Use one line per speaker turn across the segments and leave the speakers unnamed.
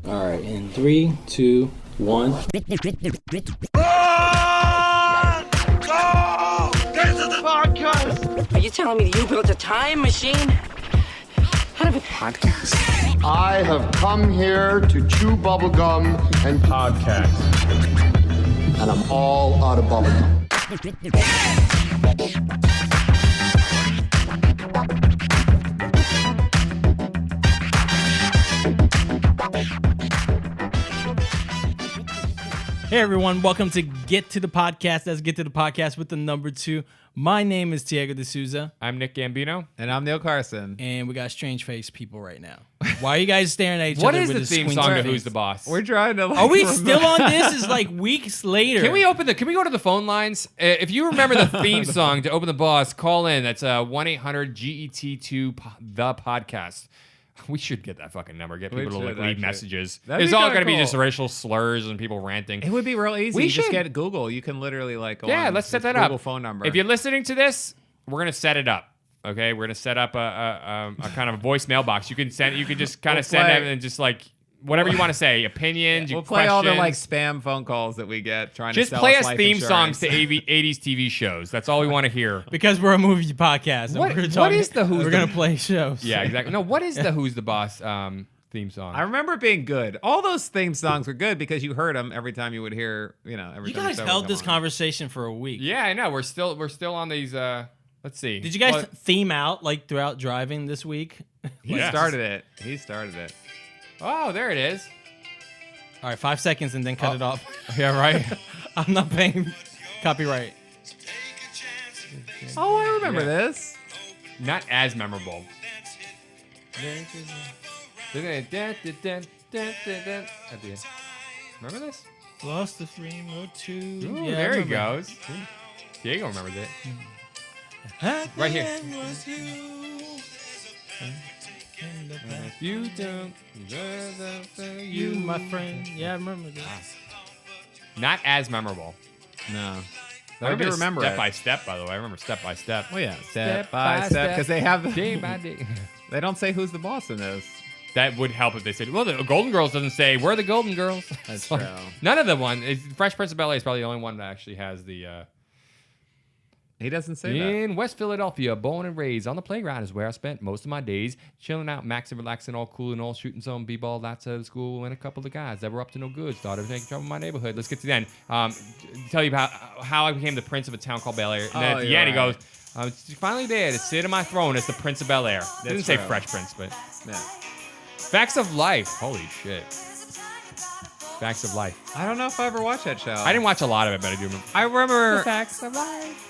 All right, in 3, 2, 1.
Run! Go! This is the podcast!
Are you telling me that you built a time machine? Out of a podcast?
I have come here to chew bubblegum and
podcast.
And I'm all out of bubblegum.
Hey everyone, welcome to Get to the Podcast. Let's get to the podcast with the number 2. My name is Diego D'Souza.
I'm Nick Gambino.
And I'm Neil Carson.
And we got strange face people right now. Why are you guys staring at each
What
other
is
with
the
this
theme
squinty
song to
face?
Who's the Boss?
We're trying to
Are we still on this? It's like weeks later.
Can we go to the phone lines? If you remember the theme song to Open the Boss, call in. That's 1-800-GET2 the podcast. We should get that fucking number. Get people to leave messages. It's all going to be just racial slurs and people ranting.
It would be real easy.
We
You just
should.
get Google. You can literally go on
let's set
this
that
Google
up.
phone number.
If you're listening to this, we're gonna set it up. Okay, we're gonna set up a kind of a voice mailbox. You can send. You can just kind of send it and just like whatever you want to say, opinions.
we'll play all the spam phone calls that we get trying to
Just
sell
play
us
us
life
theme
insurance.
songs to 80s TV shows. That's all we want to hear.
Because we're a movie podcast. And
What is the Who's
We're
the-
going to play shows.
Yeah, exactly. No, what is the Who's the Boss theme song?
I remember it being good. All those theme songs were good because you heard them every time you would hear, every
You
time.
guys
the show
held
would
this
come on.
conversation for a week.
Yeah, I know. We're still on these. Let's see.
Did you guys theme out throughout driving this week?
He started it.
Oh, there it is.
All right, 5 seconds and then cut it off.
Yeah, right.
I'm not paying copyright.
Oh, I remember this.
Not as memorable. At the end. Remember this?
Lost the frame or two.
Ooh,
Yeah, I
there he
remember.
goes. Diego remembers it.
At
Right
the
here.
end was you.
You don't.
You, my friend. Yeah, I remember that.
Not as memorable.
No.
I
do remember
Step
it.
by Step, by the way. I remember Step by Step.
Oh yeah, step by step, because they have
Day by day.
They don't say who's the boss in this.
That would help if they said, well, the Golden Girls doesn't say, we're the Golden Girls.
That's
Like,
true.
None of the one. Fresh Prince of Bel-Air is probably the only one that actually has the...
He doesn't say that.
In West Philadelphia, born and raised on the playground is where I spent most of my days, chilling out, maxing, relaxing, all cool and all, shooting some b-ball, lots of school, and a couple of guys that were up to no good. Started making trouble in my neighborhood. Let's get to the end. Tell you about how I became the prince of a town called Bel Air. And then at the
you're
end, he
right.
goes, I'm finally there to sit on my throne as the Prince of Bel Air. Didn't say
true.
Fresh Prince, but
Yeah.
Facts of Life. Holy shit. Facts of Life.
I don't know if I ever watched that show.
I didn't watch a lot of it, but I do remember.
I remember
Facts of Life.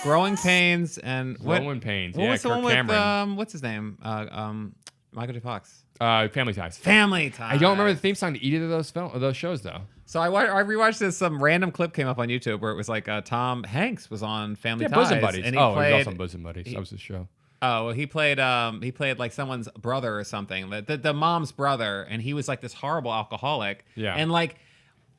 Growing Pains and
Growing Pains.
What
Yeah,
was the
Kirk
one with
Cameron.
what's his name? Michael J. Fox.
Family Ties.
Family Ties.
I don't remember the theme song to either of those shows, though.
So I rewatched this. Some random clip came up on YouTube where it was like Tom Hanks was on Family Ties.
Bosom Buddies.
And
He was also on Bosom Buddies. That was his show.
Oh, well, he played like someone's brother or something, the mom's brother, and he was like this horrible alcoholic.
Yeah.
And like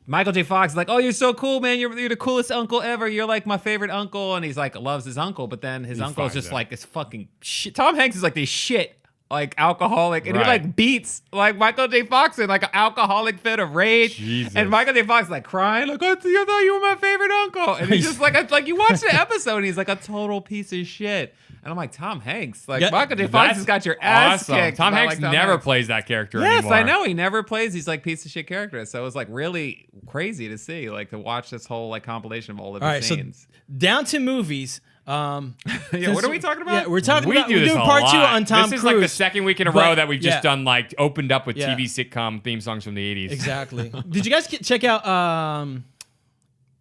Michael J. Fox is like, oh, you're so cool, man. You're the coolest uncle ever. You're like my favorite uncle, and he's like loves his uncle, but then his uncle is
finds
just
out.
like this fucking shit. Tom Hanks is like this shit. Like alcoholic, and he
Right.
like beats like Michael J. Fox in like an alcoholic fit of rage,
Jesus.
and Michael J. Fox like crying, like I thought you were my favorite uncle, and he's just like you watch the episode, and he's like a total piece of shit, and I'm like Tom Hanks, like
Yeah,
Michael J. Fox
That's
has got your ass
awesome.
kicked.
Tom
by,
Hanks
like,
never plays that character
Yes,
anymore.
I know he never plays these like piece of shit characters, so it was like really crazy to see, like to watch this whole like compilation of all of the
All right,
scenes.
so down to movies.
Yeah, what are we talking about?
Yeah, we're talking
We
about
do
we're
this
doing
a
part
lot.
2 on Tom
This is
Cruise.
like the second week in a
But-
row that we've just
yeah.
done like opened up with
Yeah.
TV sitcom theme songs from the 80s.
Exactly. Did you guys check out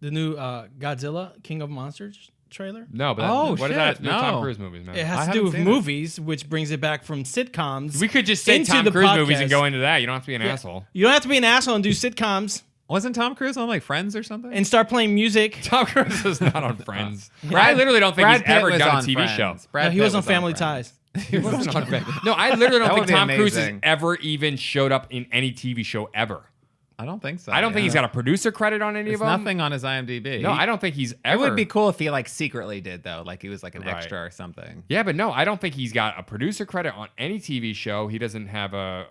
the new Godzilla King of Monsters trailer?
No, but
Oh,
what does that have to do with
shit,
Tom
no.
Cruise movies, man?
It
I
has to
haven't
do with
seen it.
movies, which brings it back from sitcoms.
We could just say
into
Tom
the
Cruise movies and
podcast.
go into that. You don't have to be an
Yeah.
asshole.
You don't have to be an asshole and do sitcoms
Wasn't Tom Cruise on like Friends or something?
and start playing music.
Tom Cruise is not on Friends. I
Brad-
literally don't think
Brad
he's
Pitt
ever
was
done a
on
TV
Friends.
show.
Brad
No, he
Pitt
was on Family
Friends.
Ties.
He wasn't on Friends. No, I literally
That
don't
would
think
be
Tom Cruise has
amazing.
ever even showed up in any TV show ever.
I don't think so.
I don't think he's got a producer credit on any
There's
of them.
nothing on his IMDb.
No, I don't think he's
It
ever.
would be cool if he like secretly did though, like he was like an
Right.
extra or something.
Yeah, but no, I don't think he's got a producer credit on any TV show. He doesn't have a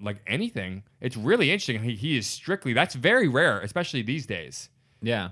like anything. It's really interesting. He is strictly. That's very rare, especially these days,
Yeah.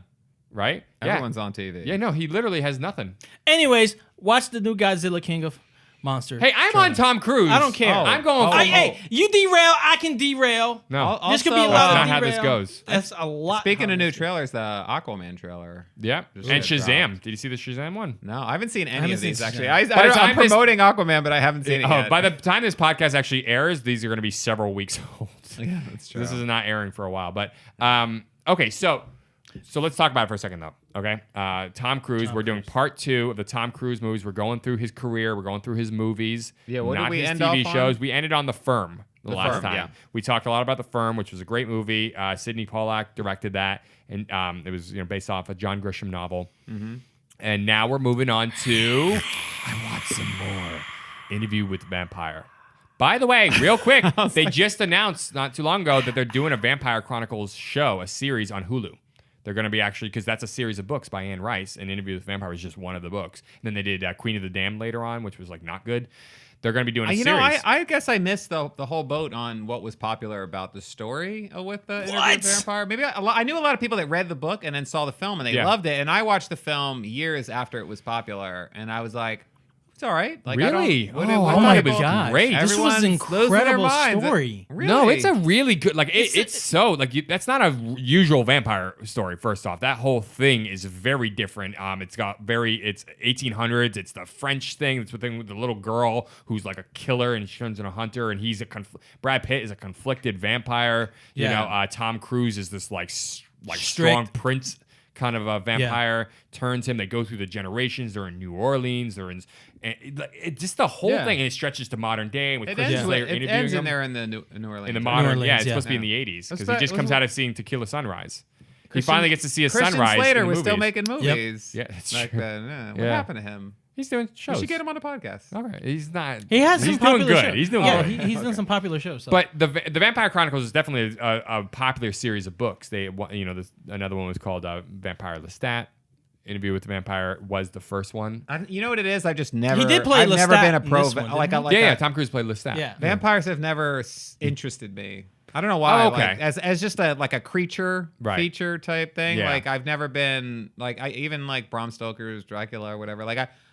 right?
Everyone's on TV.
Yeah, no, he literally has nothing.
Anyways, watch the new Godzilla King of Monsters.
Hey, I'm on Tom Cruise.
I don't care.
I'm going.
Hey, you derail, I can derail.
No,
This could be a
Also,
lot
that's
of
not how this
derail.
goes.
That's a lot.
Speaking
how
of new
this-
trailers, the Aquaman trailer.
Yeah,
Just
and
got
Shazam.
dropped.
Did you see the Shazam one?
No, I haven't seen any
haven't
of these
seen
actually.
Shazam.
By the time
I'm
this-
promoting Aquaman, but I haven't seen it
Oh,
yet.
by the time this podcast actually airs, these are going to be several weeks old.
Yeah, that's true.
This is not airing for a while, but okay. So let's talk about it for a second, though. Okay, Tom Cruise. We're doing part 2 of the Tom Cruise movies. We're going through his career. We're going through his movies.
Yeah, what did
not
we
his
end
TV
off on?
shows. We ended on The Firm the last
Firm,
time.
yeah.
We talked a lot about The Firm, which was a great movie. Sidney Pollack directed that, and it was based off a John Grisham novel.
Mm-hmm.
And now we're moving on to I want some more Interview with the Vampire. By the way, real quick, they just announced not too long ago that they're doing a Vampire Chronicles show, a series on Hulu. They're going to be actually, because that's a series of books by Anne Rice, and Interview with the Vampire was just one of the books. And then they did Queen of the Damned later on, which was like not good. They're going to be doing a
you
series.
know, I guess I missed the whole boat on what was popular about the story with the Interview with the Vampire. Maybe I knew a lot of people that read the book and then saw the film and they
Yeah.
loved it. And I watched the film years after it was popular, and I was like, it's all right. Like,
Really?
I don't, what,
Oh,
what
Oh my
it was
god!
great.
This was an
Everyone's losing their
incredible
minds.
story.
Really?
No, it's a really good, like, it's so, like, that's not a usual vampire story, first off. That whole thing is very different. It's 1800s. It's the French thing. It's the thing with the little girl who's like a killer and she turns into a hunter, and he's Brad Pitt is a conflicted vampire. You
Yeah.
know, Tom Cruise is this, like
Strict.
strong prince kind of a vampire, turns him. They go through the generations. They're in New Orleans. They're in, just the whole
Yeah.
thing, and it stretches to modern day with
It
Christian
ends,
Slater
it
interviewing
ends
him.
in there in the New Orleans.
In the modern,
Orleans,
yeah, it's
yeah.
supposed to be in the 80s because he
What's
just
that-
comes
what's-
out of seeing Tequila Sunrise. He
Christian-
finally gets to see a
Christian
sunrise.
Slater
in the
was still
movies.
making movies.
Yeah, that's
Like
true.
that. What
Yeah.
happened to him?
He's doing shows.
We should get him on the podcast.
All right, he's not.
He has
He's
some
doing
popular
good.
shows.
He's doing
yeah,
good.
he's done some popular shows. So.
But the Vampire Chronicles is definitely a popular series of books. Another one was called Vampire Lestat. Interview with the Vampire was the first one.
You know what it is? I've just never.
He did play
I've never
Lestat
been a
in
pro.
this one, didn't
like
he?
I like
Yeah,
that.
Tom Cruise played Lestat.
yeah.
Vampires have never interested me. I don't know why.
Oh, okay.
Like, as just a creature feature type thing.
Yeah.
Like I've never been like I even like Bram Stoker's Dracula or whatever.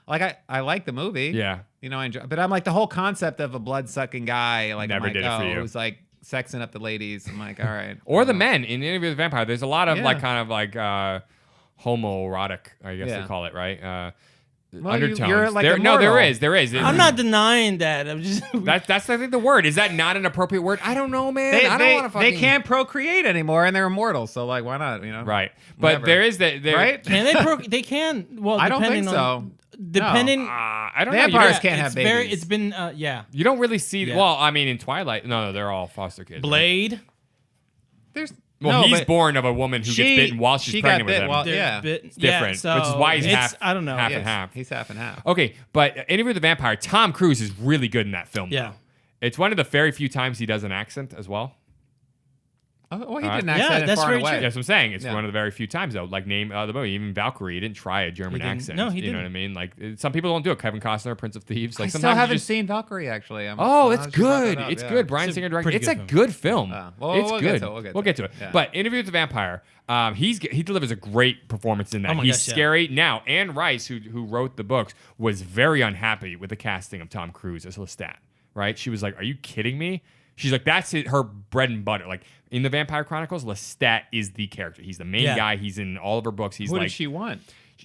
I like the movie.
Yeah.
You know, I enjoy, but I'm like the whole concept of a blood sucking guy. Like
Never
I'm like,
did it for you.
who's like sexing up the ladies. I'm like, all right.
Or the men in Interview with the Vampire. There's a lot of
Yeah.
like kind of like homoerotic, I guess
Yeah.
they call it, right?
Well,
undertones.
you're like
there
immortal.
is.
I'm not denying that. I'm just.
That's I think the word. Is that not an appropriate word? I don't know, man. I don't want to fucking.
They can't procreate anymore, and they're immortal. So like, why not? You know,
Right, but
Whatever.
there is that.
Right?
Can they? They can. Well,
I don't
depending
think
on,
so.
Depending.
I don't know.
Vampires
You
can't have
it's very.
babies.
It's been. Yeah.
You don't really see.
Yeah.
Well, I mean, in Twilight, no, they're all foster kids. right?
Blade.
There's
Well,
no,
he's
but
born of a woman who gets bitten while she's
she got
pregnant with
bit
him.
while-
They're
yeah.
It's
different, which is why he's half-
I don't know.
half
yes,
and half.
He's half and half.
Okay, but Interview with the Vampire, Tom Cruise is really good in that film.
Yeah.
It's one of the very few times he does an accent as well.
Oh, well, he
All right.
didn't accent
Yeah,
it
that's
far
very
away.
true.
That's what I'm saying. It's
Yeah.
one of the very few times though. Like name the movie, even Valkyrie, he didn't try a German
didn't.
accent.
No, he
You know what I
didn't.
mean? Like some people don't do it. Kevin Costner, Prince of Thieves. Like
I still
sometimes you
haven't
just-
seen Valkyrie actually.
Oh,
I
it's
was just about
good.
that up,
It's
yeah.
good. Brian
It's a
Singer directed.
pretty
It's a
good
good film.
Well,
it's
we'll
good.
get to it,
We'll get to it.
Yeah.
But Interview with the Vampire, he delivers a great performance in that.
Oh my
He's
gosh, yeah.
scary. Now, Anne Rice, who wrote the books, was very unhappy with the casting of Tom Cruise as Lestat. Right? She was like, "Are you kidding me?" She's like, "That's her bread and butter." Like in the Vampire Chronicles, Lestat is the character. He's the main
Yeah.
guy. He's in all of her books. He's
Who
like,
did she want?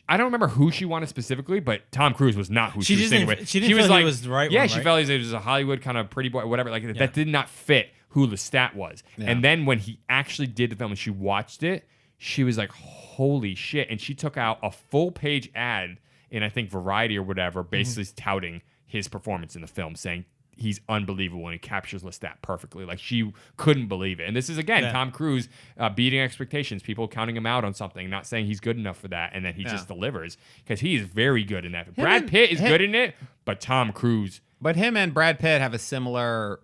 I don't remember who she wanted specifically, but Tom Cruise was not who
She
she was
just
thinking
didn't-
with.
she didn't
was
feel he
like,
was the right
yeah,
one,
she
right?
felt he was a Hollywood kind of pretty boy, whatever. Like that did not fit who Lestat was. And then when he actually did the film and she watched it, she was like, "Holy shit!" And she took out a full page ad in I think Variety or whatever, basically touting his performance in the film, saying he's unbelievable and he captures Lestat perfectly. Like she couldn't believe it. And this is again
Yeah.
Tom Cruise beating expectations, people counting him out on something, not saying he's good enough for that, and then he just delivers because he is very good in that. Brad Pitt is good in it, but Tom Cruise.
But him and Brad Pitt have a similar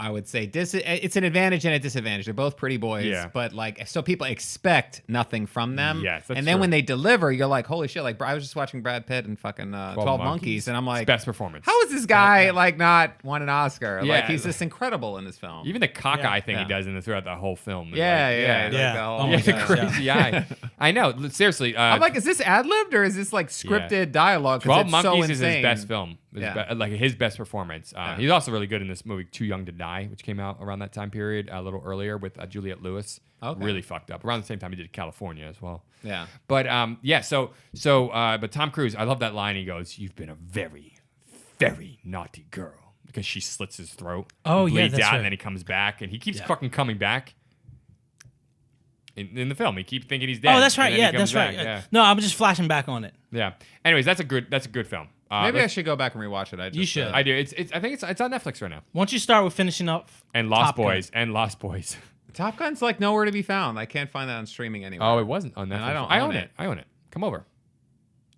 I would say it's an advantage and a disadvantage. They're both pretty boys,
Yeah.
but like, so people expect nothing from them.
Yes, that's
and then
true.
when they deliver, you're like, holy shit! Like, I was just watching Brad Pitt and fucking 12 Monkeys, and I'm like,
best performance.
how is this guy like not won an Oscar?
Yeah.
Like, he's just incredible in this film.
Even the cockeye thing
Yeah.
he does throughout the whole film. is
yeah,
like,
yeah,
Yeah.
Like,
Oh
oh
my
Yeah,
my
the
gosh,
God.
crazy eye. I know. Seriously.
I'm like, is this ad libbed or is this like scripted dialogue? 'Cause
12
it's
Monkeys
so
is his
insane.
best film.
Yeah.
Like his best performance.
Yeah.
He's also really good in this movie, Too Young to Die, which came out around that time period, a little earlier with Juliette Lewis.
Okay.
Really fucked up. Around the same time he did California as well.
Yeah.
But but Tom Cruise, I love that line. He goes, "You've been a very, very naughty girl," because she slits his throat.
Oh,
he
yeah,
bleeds
that's
out,
right.
and then he comes back, and he keeps
Yeah.
fucking coming back. In the film, he keeps thinking he's dead.
Oh, that's right.
and then he
Yeah,
comes
that's right.
back. Yeah.
No, I'm just flashing back on it.
Yeah. Anyways, that's a good film.
Maybe I
let's-
should go back and rewatch it.
You should.
I do. I think it's on Netflix right now.
Why don't you start with finishing up
And Lost
Top Gun.
Boys. And Lost Boys.
Top Gun's like nowhere to be found. I can't find that on streaming anywhere.
Oh, it wasn't on Netflix.
And I don't
I
own
own
it.
it. I own it. Come over.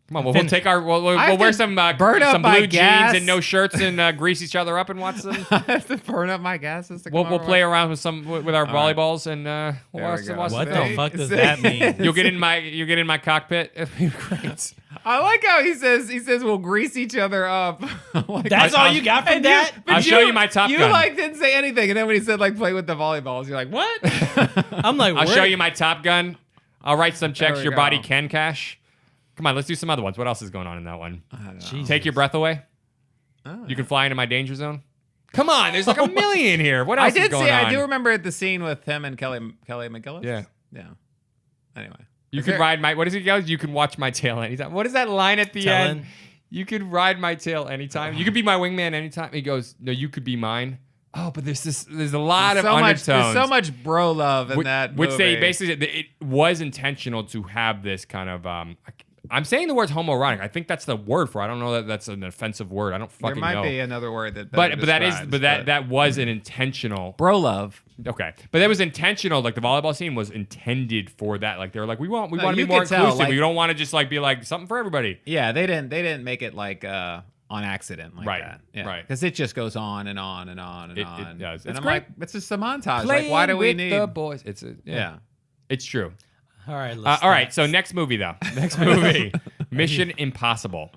Come on. We'll
Finish.
take our. We'll
I have
wear
to
some
burn up
some
my
blue
gas.
jeans and no shirts and grease each other up and watch them.
I have to burn up my gases to come
We'll
over
play
with-
around with our
right.
volleyballs and we'll
There
watch,
we go.
watch
What
the
the
film.
fuck does that mean?
You'll get in my cockpit. It'll be great.
I like how he says we'll grease each other up. Like,
That's all you got from
and
that?
but
I'll show you my Top
You
Gun.
like didn't say anything, and then when he said like play with the volleyballs, you're like, what?
I'm like,
I'll
where-
show you my Top Gun. I'll write some checks
we
your
go.
body can cash. Come on, let's do some other ones. What else is going on in that one?
Jesus.
Take your breath away.
Oh,
You can fly into my danger zone. Come on, there's like a million here. What else
I
is
did
going
see.
on?
I do remember the scene with him and Kelly McGillis.
Yeah.
Yeah. Anyway,
You
Is
can
there-
ride my. What does he go? You can watch my tail anytime. What is that line at the
Tell
end?
him.
You could ride my tail anytime. You could be my wingman anytime. He goes, no, you could be mine. Oh, but there's a lot of
so much.
undertones.
There's so much bro love in that
which
movie.
they basically it was intentional to have this kind of I'm saying the word homoerotic. I think that's the word for it. I don't know that that's an offensive word. I don't
There
fucking
might
know.
be another word that.
but
better
that is
describes,
that was an intentional.
bro love.
Okay, but that was intentional. Like the volleyball scene was intended for that. Like they were like, we want to be
you
more
could tell,
inclusive.
like-
We don't want to just like be like something for everybody.
Yeah, they didn't make it like on accident like
Right,
that. Yeah.
right.
Because it just goes on and on and on and
It
on.
does.
And
It's
I'm
great.
like, it's just a montage. Like, why do we
with
need?
the boys? It's
Yeah.
It's true.
All right. Let's
All right, so next movie though. Next movie, Mission Impossible.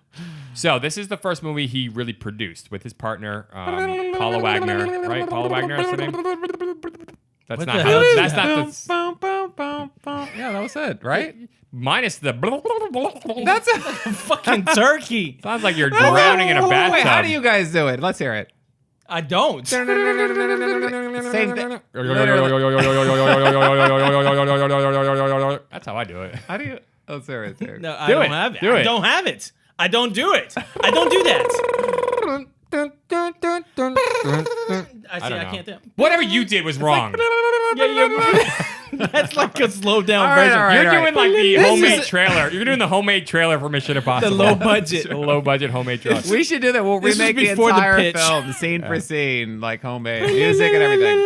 So this is the first movie he really produced with his partner, Paula Wagner. Right, Paula Wagner. That's the name. That's
What
not
the
how.
hell is
That's
that?
not the.
Boom, boom, boom, boom. Yeah, that was it, right?
Minus the.
That's it.
fucking turkey.
Sounds like you're drowning in a bathtub.
Wait, how do you guys do it? Let's hear it.
I don't.
Same thing.
That's how I do it.
How do you? Let's hear it. There.
No, I
Do
don't
it.
have it.
Do
I
it.
don't have it. I don't do it. I don't do that. I see.
don't
I
know.
can't do.
Whatever you did was wrong.
That's like a slowed down
All right,
version.
all right.
You're doing like the
This
homemade
is-
trailer. You're doing the homemade trailer for Mission Impossible.
low budget.
The low budget homemade trailer.
We should do that. We'll
This was
remake the
before the
entire
pitch.
film, scene for scene, like homemade music and everything.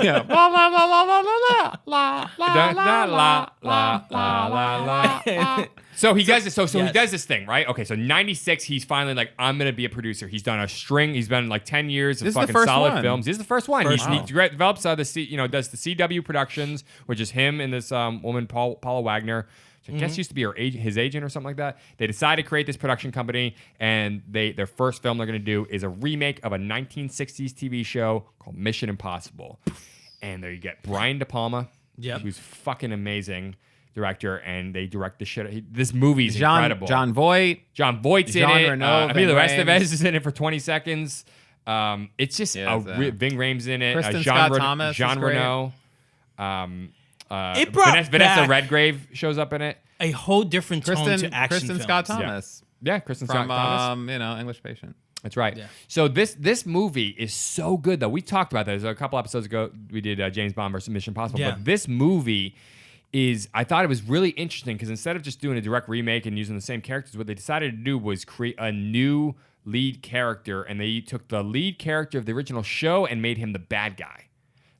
Yeah. La la la la la la la
Da, da, la, la, la, la, la. So he does this. So he
yes.
does this thing, right? Okay. So '96, he's finally like, I'm gonna be a producer. He's done a string. He's done like 10 years of
This is the
fucking
first
solid
one.
films. This is the first one.
First
he
one.
develops does the CW Productions, which is him and this woman Paula Wagner. I guess used to be his agent or something like that. They decide to create this production company, and their first film they're going to do is a remake of a 1960s TV show called Mission Impossible. And there you get Brian De Palma,
Yep.
who's fucking amazing director, and they direct the shit. This movie's incredible.
John Voight.
John Voight's
Jean
in it.
Reno,
Emilio
Ving
Estevez
Rhames.
is in it for 20 seconds. It's just
Yeah,
Ving Rhames in it.
Kristen Scott
Jean
Thomas is
Jean
great.
Reno.
It brought
Vanessa
back-
Redgrave shows up in it.
A whole different tone to action
Kristen
films.
Scott Thomas
Yeah, Kristen
from
Scott Thomas.
English Patient.
That's right.
Yeah.
So this movie is so good though. We talked about that. A couple episodes ago, we did James Bond versus Mission Impossible.
Yeah.
But this movie I thought it was really interesting because instead of just doing a direct remake and using the same characters, what they decided to do was create a new lead character, and they took the lead character of the original show and made him the bad guy.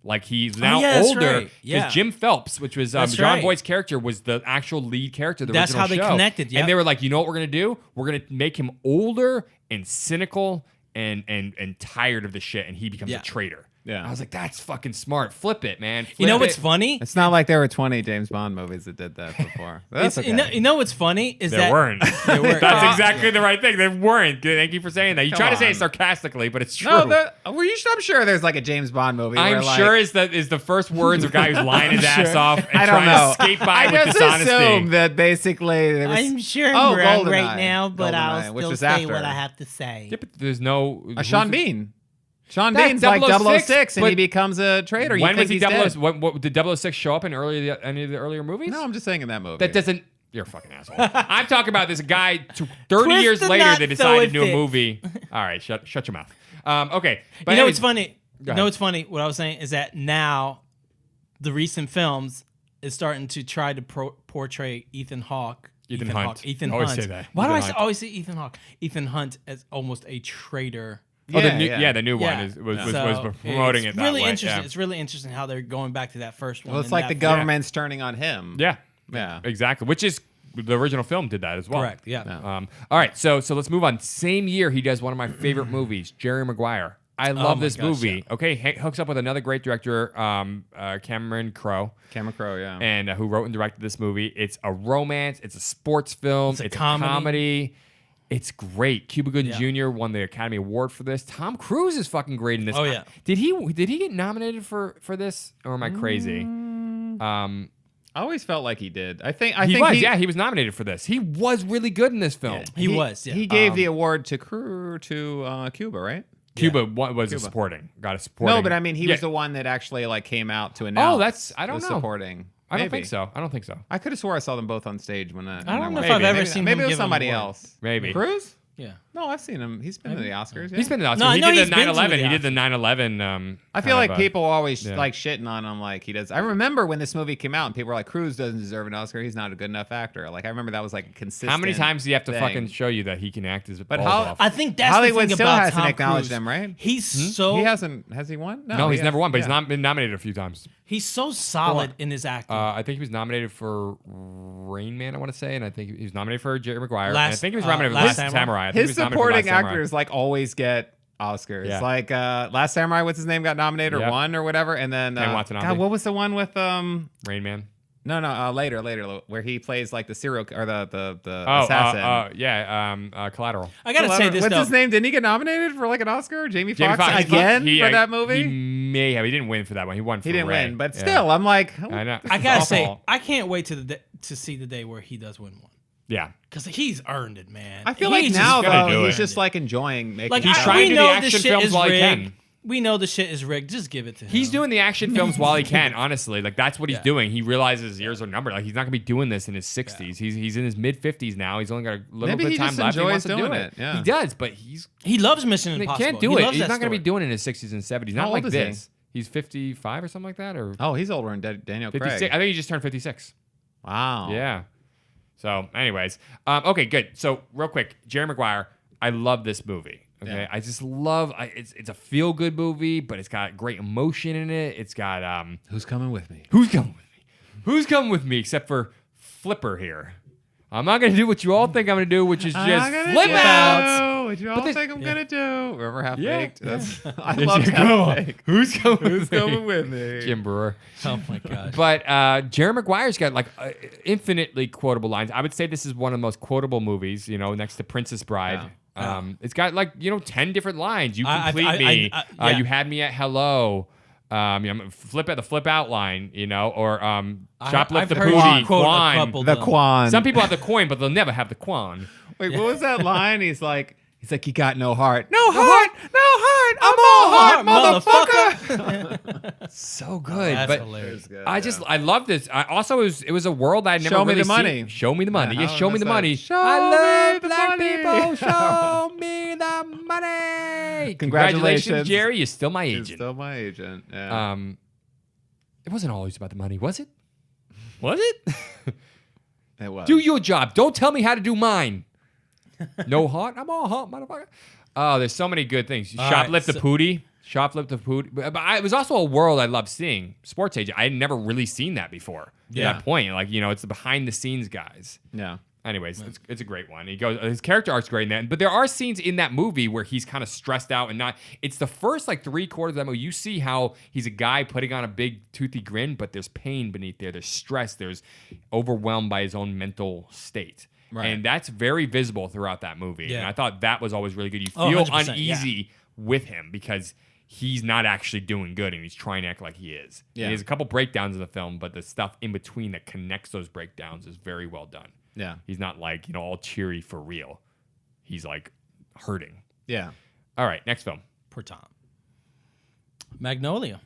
Like he's now
yeah, that's
older
right.
because
Yeah.
Jim Phelps, which was
That's
John
right.
Voight's character, was the actual lead character of the
That's
original
how they
show.
connected, yep.
And they were like, you know what we're gonna do? We're gonna make him older and cynical and tired of the shit, and he becomes
Yeah.
a traitor.
Yeah.
I was like, that's fucking smart. Flip it, man.
You know
Flip
what's
it.
funny?
It's not like there were 20 James Bond movies that did that before. That's okay.
You know what's funny is
There
that
weren't.
weren't.
That's exactly the right thing. They weren't. Thank you for saying that. You try to say it
on.
sarcastically, but it's true.
No, I'm sure there's like a James Bond movie.
I'm
where, like,
sure is the first words of a guy who's lying his ass off and
I don't
trying
know.
to skate by
I
with
just
dishonesty.
assume that basically there was.
I'm sure
Oh,
I'm wrong
GoldenEye.
right now, but
GoldenEye,
I'll
which
still
was
say
after.
what I have to say.
Yeah, but there's no
Sean
who's-
Bean. Sean
That's
Bean's like
006,
006 and
but
he becomes a traitor. You
When was
think
he
he's dead.
006? What, did 006 show up in any of the earlier movies?
No, I'm just saying in that movie.
That doesn't. You're a fucking asshole. I'm talking about this guy 30
Twist
years
the
later
knot
they
so
decided
it
to do a
fits.
movie. All right, shut your mouth. Okay, but
You know
anyways,
what's funny?
Go
You know
ahead.
what's funny? What I was saying is that now the recent films is starting to try to portray Ethan Hawke.
Ethan Hunt.
Ethan
Always
Hunt.
say that.
Why do
Ethan
I
Hunt.
always say Ethan Hawke? Ethan Hunt as almost a traitor.
Oh, the
Yeah,
new one
Yeah.
was
So
promoting
it's
it that
really
way.
interesting.
Yeah.
It's really interesting how they're going back to that first one.
Well, it's
and
like
that
the government's turning on him.
Yeah,
Yeah.
exactly. Which is the original film did that as well.
Correct. Yeah.
All right, so let's move on. Same year, he does one of my favorite movies, Jerry Maguire. I love
my
this
gosh,
movie. Okay, hooks up with another great director, Cameron Crowe,
Cameron Crowe, yeah.
and who wrote and directed this movie. It's a romance. It's a sports film.
It's a
a
comedy.
comedy. It's great. Cuba Gooding
Yeah.
Jr. won the Academy Award for this. Tom Cruise is fucking great in this.
Oh, yeah.
Did he get nominated for this, or am I crazy?
I always felt like he did. I
He
think
was. He was nominated for this. He was really good in this film.
He was. Yeah.
He gave the award to Cuba, right?
Cuba was a supporting. Got a supporting.
No, but I mean, he
Yeah.
was the one that actually like came out to announce.
I don't
the
know.
Supporting.
I don't
Maybe.
think so. I don't think so.
I could have swore I saw them both on stage when I
don't know if
went.
I've ever
Maybe-
seen
Maybe
him
it was
give an
somebody
award.
else.
Maybe.
Cruz?
Yeah.
No, I've seen him. He's been to the Oscars. Yeah.
He's been to the Oscars.
No, I
he
know
did
he's
the
been to
9/11.
the
He did the
Oscars.
9/11.
I feel like people always
yeah.
like shitting on him like he does. I remember when this movie came out and people were like, Cruz doesn't deserve an Oscar. He's not a good enough actor. Like I remember that was like a consistent.
How many times do you have to
thing.
fucking show you that he can act as a
But
balls
how-
off?
I think that's
Hollywood
the thing
still
about
hasn't
Tom
acknowledged
Cruise.
him, right?
He's so
He hasn't. Has he won?
No, he's
he
never won, but he's
yeah.
not been nominated a few times.
he's so solid in his acting.
I think he was nominated for Rain Man, I want to say, and I think he was nominated for Jerry Maguire. and I
Last-
think he was nominated for
Last
Last
Samurai.
Samurai. I think he
His
was nominated for Last
supporting
Samurai.
actors like always get Oscars.
Yeah.
Like Last Samurai, what's his name, got nominated or
Yep.
won or whatever, and then
Ken Watanabe.
God, what was the one with
Rain Man.
later where he plays like the serial or the
Oh,
assassin.
Collateral.
I gotta say this
What's
though.
his name? Didn't he get nominated for like an Oscar? Jamie
Jamie
Foxx
Foxx
again
He,
for that movie?
He may have. He didn't win for that one. He won for
He didn't
Ray.
win, but
Yeah.
still, I'm like,
I know.
I gotta say,
Awful.
I can't wait to see the day where he does win one
Yeah.
because he's earned it, man.
I feel
He's
like
just
now
gotta do
though he's
it.
just like enjoying making.
like
He's
I-
trying
we
to do
know
the
this
action
shit
films
is
while he
rigged.
can.
We know the shit is rigged. Just give it to him.
He's doing the action films while he can, honestly. Like, that's what he's
Yeah.
doing. He realizes his years are numbered. Like, he's not going to be doing this in his 60s. He's in his mid-50s now. He's only got a little
Maybe
bit
he
of time
just
left. He
enjoys
wants to do
doing
it.
it, yeah.
He does, but he
He loves Mission Impossible.
can't do
He
it.
loves
He's
that
not going to be
story.
doing it in his 60s and 70s.
How
Not
old
like
is he?
this. He's 55 or something like that? Or
Oh, he's older than Daniel
56.
Craig.
I think he just turned 56.
Wow.
Yeah. So, anyways. Okay, good. So, real quick, Jerry Maguire, I love this movie. Okay,
Yeah.
I just love. It's a feel good movie, but it's got great emotion in it. It's got
Who's coming with me?
who's coming with me? Who's coming with me except for Flipper here? I'm not gonna do what you all think I'm gonna do, which is just flip out.
What you all
this-
think I'm gonna do? Remember Half
Yeah,
Baked?
yeah.
That's I love
Come
Half
on.
Baked.
Who's coming?
Who's
with me?
coming with me?
Jim Brewer.
Oh my gosh.
But Jerry Maguire's got like infinitely quotable lines. I would say this is one of the most quotable movies, next to Princess Bride. It's got 10 different lines. You complete me.
yeah.
You had me at hello. Flip at the flip out line, or shoplift
I've
the
heard you
booty,
quote a
Quan.
couple
The
of them.
Quan.
Some people have the coin, but they'll never have the Quan.
Wait, what was that line? He's like, you got no heart.
No heart, I'm all heart,
Motherfucker.
So good,
That's
but
hilarious.
I love this. I also it was a world I'd never
Show me
really
the money.
seen. Show me the money.
Yeah,
Yeah, show me the
that's
money.
like, show
I
me
love
the
black
money.
people. Show me the money.
Congratulations.
Jerry. You're still my
He's
agent.
still my agent. Yeah.
It wasn't always about the money, was it? Was it?
It was.
Do your job. Don't tell me how to do mine. No heart. I'm all heart, motherfucker. Oh, there's so many good things.
All
Shoplift
right,
the
so-
Pootie. Shoplift the Pootie. But it was also a world I loved seeing. Sports agent. I had never really seen that before.
Yeah.
At that point. It's the behind the scenes guys.
Yeah.
Anyways, it's a great one. He goes, his character arc's great in that, but there are scenes in that movie where he's kind of stressed out and not. It's the first like 3/4 of that movie. You see how he's a guy putting on a big toothy grin, but there's pain beneath there. There's stress. There's overwhelmed by his own mental state, and that's very visible throughout that movie.
Yeah.
And I thought that was always really good. You
Oh,
feel
100%,
uneasy with him because he's not actually doing good and he's trying to act like he is.
Yeah.
And there's a couple breakdowns in the film, but the stuff in between that connects those breakdowns is very well done.
Yeah.
He's not like, all cheery for real. He's like hurting.
Yeah.
All right, next film.
Per Tom. Magnolia.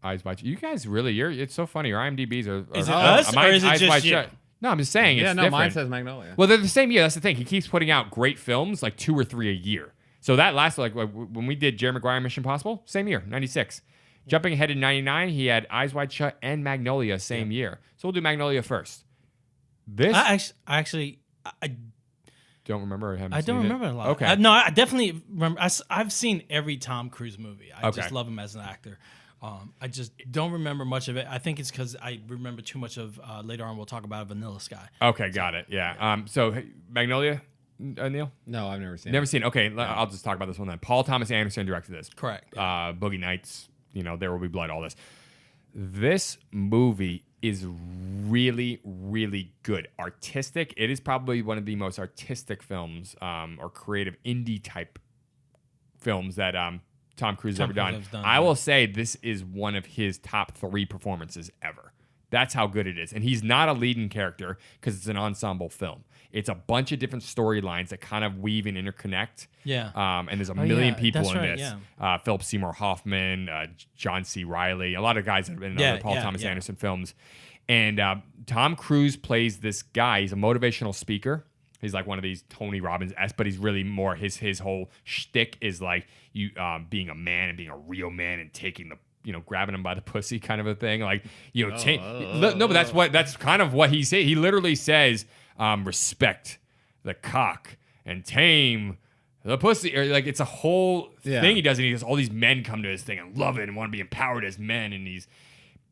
Eyes Wide Shut. You guys really, it's so funny. Your IMDb's are
Is it us, or is it
Eyes
just
Wide
you?
Shut. No, I'm just saying it's
Yeah, no,
different.
mine says Magnolia.
Well, they're the same year. That's the thing. He keeps putting out great films, like 2 or 3 a year. So that last, like when we did Jerry Maguire Mission Impossible, same year, 96. Jumping ahead in 99, he had Eyes Wide Shut and Magnolia same year. So we'll do Magnolia first. This
I
don't remember. I
don't remember a lot.
Okay.
No, I definitely remember. I've seen every Tom Cruise movie. I
Okay.
just love him as an actor. I just don't remember much of it. I think it's because I remember too much of. Later on, we'll talk about Vanilla Sky.
Okay, got it. Yeah. So hey, Magnolia, Neil?
No, I've never seen
Never
it.
seen it. Okay, I'll just talk about this one then. Paul Thomas Anderson directed this.
Correct.
Boogie Nights, There Will Be Blood, all this. This movie is really, really good. Artistic. It is probably one of the most artistic films or creative indie type films that Tom Cruise has ever done. I will say this is one of his top 3 performances ever. That's how good it is. And he's not a leading character because it's an ensemble film. It's a bunch of different storylines that kind of weave and interconnect.
Yeah.
And there's a million people
that's
in
right,
this.
yeah.
Philip Seymour Hoffman, John C. Reilly, a lot of guys that have been in other Paul Thomas Anderson films. And Tom Cruise plays this guy. He's a motivational speaker. He's like one of these Tony Robbins-esque, but he's really more his whole shtick is like you being a man and being a real man and taking the grabbing him by the pussy kind of a thing. Like, no, but that's kind of what he said. He literally says, respect the cock and tame the pussy. Or like, it's a whole thing he does. And he does all these men come to his thing and love it and want to be empowered as men.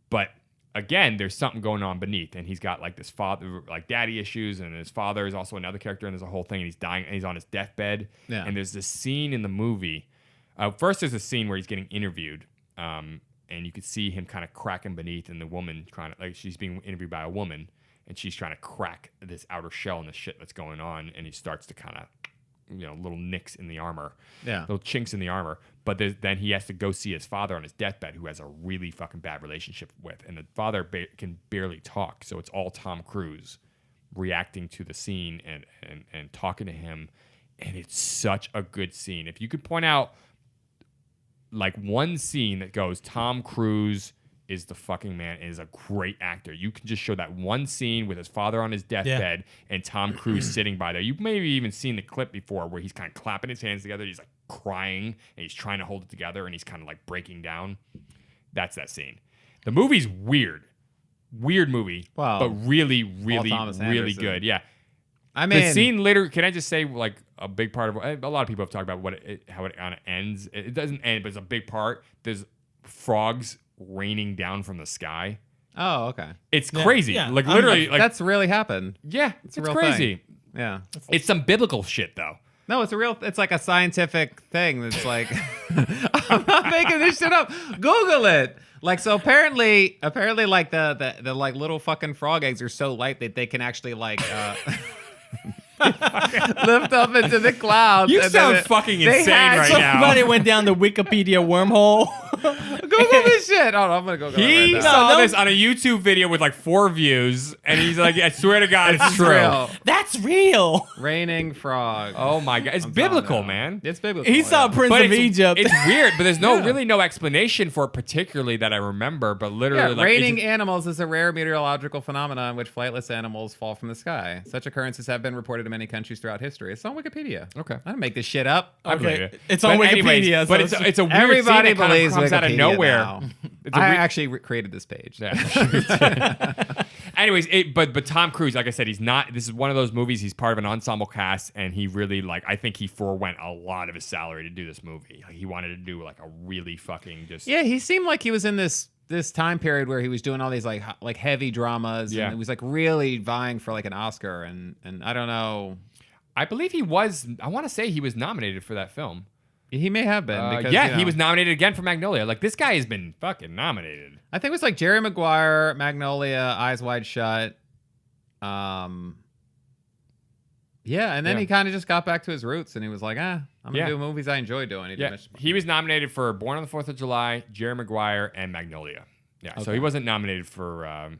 But again, there's something going on beneath. And he's got like this father, like daddy issues. And his father is also another character. And there's a whole thing. And he's dying and he's on his deathbed.
Yeah.
And there's this scene in the movie. First, there's a scene where he's getting interviewed. And you could see him kind of cracking beneath, and the woman she's being interviewed by a woman, and she's trying to crack this outer shell and the shit that's going on, and he starts to kind of, little nicks in the armor, little chinks in the armor. But then he has to go see his father on his deathbed, who has a really fucking bad relationship with, and the father can barely talk, so it's all Tom Cruise reacting to the scene and talking to him, and it's such a good scene. If you could point out like one scene that goes, Tom Cruise is the fucking man, is a great actor. You can just show that one scene with his father on his deathbed and Tom Cruise sitting by there. You've maybe even seen the clip before where he's kind of clapping his hands together. He's like crying and he's trying to hold it together and he's kind of like breaking down. That's that scene. The movie's weird. Weird movie,
Wow.
but really, really,
Thomas
really
Anderson.
good. Yeah.
I mean,
The scene later, can I just say, like, a big part of a lot of people have talked about how it kind of ends. It doesn't end, but it's a big part. There's frogs raining down from the sky.
oh, okay.
It's crazy.
yeah.
Like, literally, like,
That's really happened.
yeah, it's
a real
crazy.
thing. Yeah.
It's some biblical shit, though.
No, it's like a scientific thing that's like, I'm not making this shit up. Google it. Like, so apparently like the like little fucking frog eggs are so light that they can actually like, lift up into the clouds.
You
and
sound
then
fucking
they
insane
had
right
some-
now.
Somebody went down the Wikipedia wormhole.
Google this shit. Oh, I'm gonna go.
He
right now.
saw this on a YouTube video with like 4 views, and he's like, I swear to God, it's true.
Real.
That's real.
Raining frog.
Oh my God. It's
I'm telling
biblical,
you.
man.
It's biblical.
He saw
yeah.
Prince
But
of
it's,
Egypt.
it's weird, but there's really no explanation for it particularly that I remember, but literally
Yeah,
like,
raining
it's-
animals is a rare meteorological phenomenon in which flightless animals fall from the sky. Such occurrences have been reported in many countries throughout history. It's on Wikipedia.
Okay.
I didn't make this shit up.
I believe
Okay,
it.
it's on
But anyways,
Wikipedia,
but
so
it's a weird
Everybody
scene that kind of
believes
comes out of
Wikipedia
nowhere.
now.
It's a
I
weird-
actually created this page.
Yeah. Anyways, but Tom Cruise, like I said, he's not. This is one of those movies. He's part of an ensemble cast, and he really I think he forewent a lot of his salary to do this movie. Like, he wanted to do like a really fucking just.
Yeah, he seemed like he was in this this time period where he was doing all these like heavy dramas.
Yeah.
And it was like really vying for like an Oscar, and I don't know.
I believe he was. I want to say he was nominated for that film.
He may have been. Because,
yeah,
you know,
he was nominated again for Magnolia. Like this guy has been fucking nominated.
I think it was like Jerry Maguire, Magnolia, Eyes Wide Shut. Yeah, and then
Yeah.
he kind of just got back to his roots, and he was like, I'm gonna
Yeah.
do movies I enjoy doing. He did
Yeah,
Mission
he was nominated for Born on the 4th of July, Jerry Maguire, and Magnolia. Yeah, so he wasn't nominated for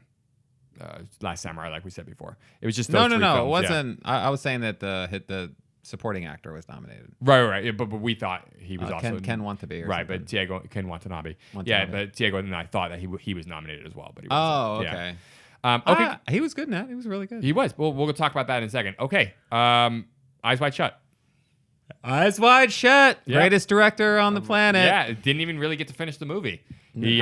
Last Samurai, like we said before. It was just those
No,
three films,
it
yeah.
wasn't. I was saying that the supporting actor was nominated.
Right. Yeah, but we thought he was also
Ken Watanabe or
right,
something.
but Ken Watanabe. Yeah,
Watanabe.
but Tiago and I thought that he was nominated as well, but he
Oh,
wasn't.
okay.
Yeah. Okay,
He was good in that. He was really good.
he was. We'll talk about that in a second. Okay, Eyes Wide Shut.
Eyes Wide Shut.
Yeah.
Greatest director on the planet.
Yeah, didn't even really get to finish the movie. He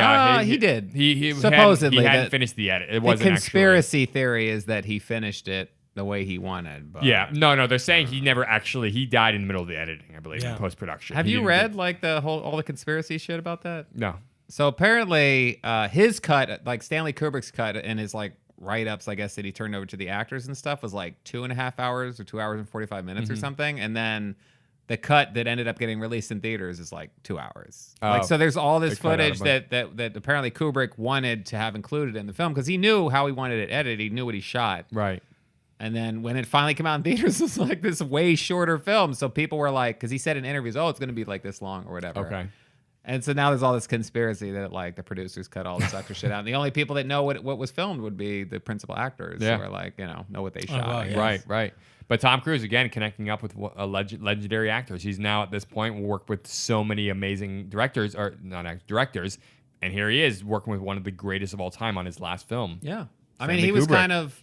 did.
He
Supposedly,
he hadn't
that-
finished the edit. It
The
wasn't
conspiracy theory is that he finished it the way he wanted. But
Actually, yeah, no. They're saying he never actually. He died in the middle of the editing, I believe, in
Yeah.
post production.
Have you read like all the conspiracy shit about that?
No.
So apparently, his cut, like Stanley Kubrick's cut, and his like write-ups, I guess, that he turned over to the actors and stuff, was like 2.5 hours or 2 hours and 45 minutes or something, and then the cut that ended up getting released in theaters is like 2 hours.
Oh.
Like, so there's all this
They cut out a
footage
bunch.
that apparently Kubrick wanted to have included in the film because he knew how he wanted it edited. He knew what he shot.
Right.
And then when it finally came out in theaters, it was like this way shorter film. So people were like, because he said in interviews, it's going to be like this long or whatever.
Okay.
And so now there's all this conspiracy that like the producers cut all this extra shit out. And the only people that know what was filmed would be the principal actors
Yeah.
who are like, know what they shot.
wow,
I
yeah.
guess.
Right. But Tom Cruise again connecting up with legendary actors. He's now at this point worked with so many amazing directors, or not actors, directors, and here he is working with one of the greatest of all time on his last film.
Yeah. I
Stanley
mean, he was
Kubrick.
kind of.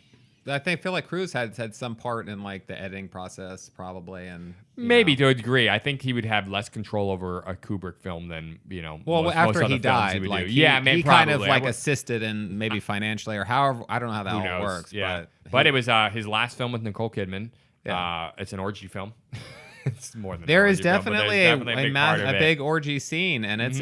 I feel like Cruise had some part in like the editing process, probably, and you
Maybe
know.
to a degree. I think he would have less control over a Kubrick film than
Well,
most
after
other
he
films
died,
would
like
do.
he,
yeah, maybe
he kind of
probably.
like
I would-
assisted and maybe financially or however. I don't know how that
who
all
knows?
works.
Yeah,
but,
but it was his last film with Nicole Kidman.
Yeah.
It's an orgy film. It's more than
there
an
is
orgy film, but
definitely
there's definitely big part of
a
it.
big orgy scene, and it's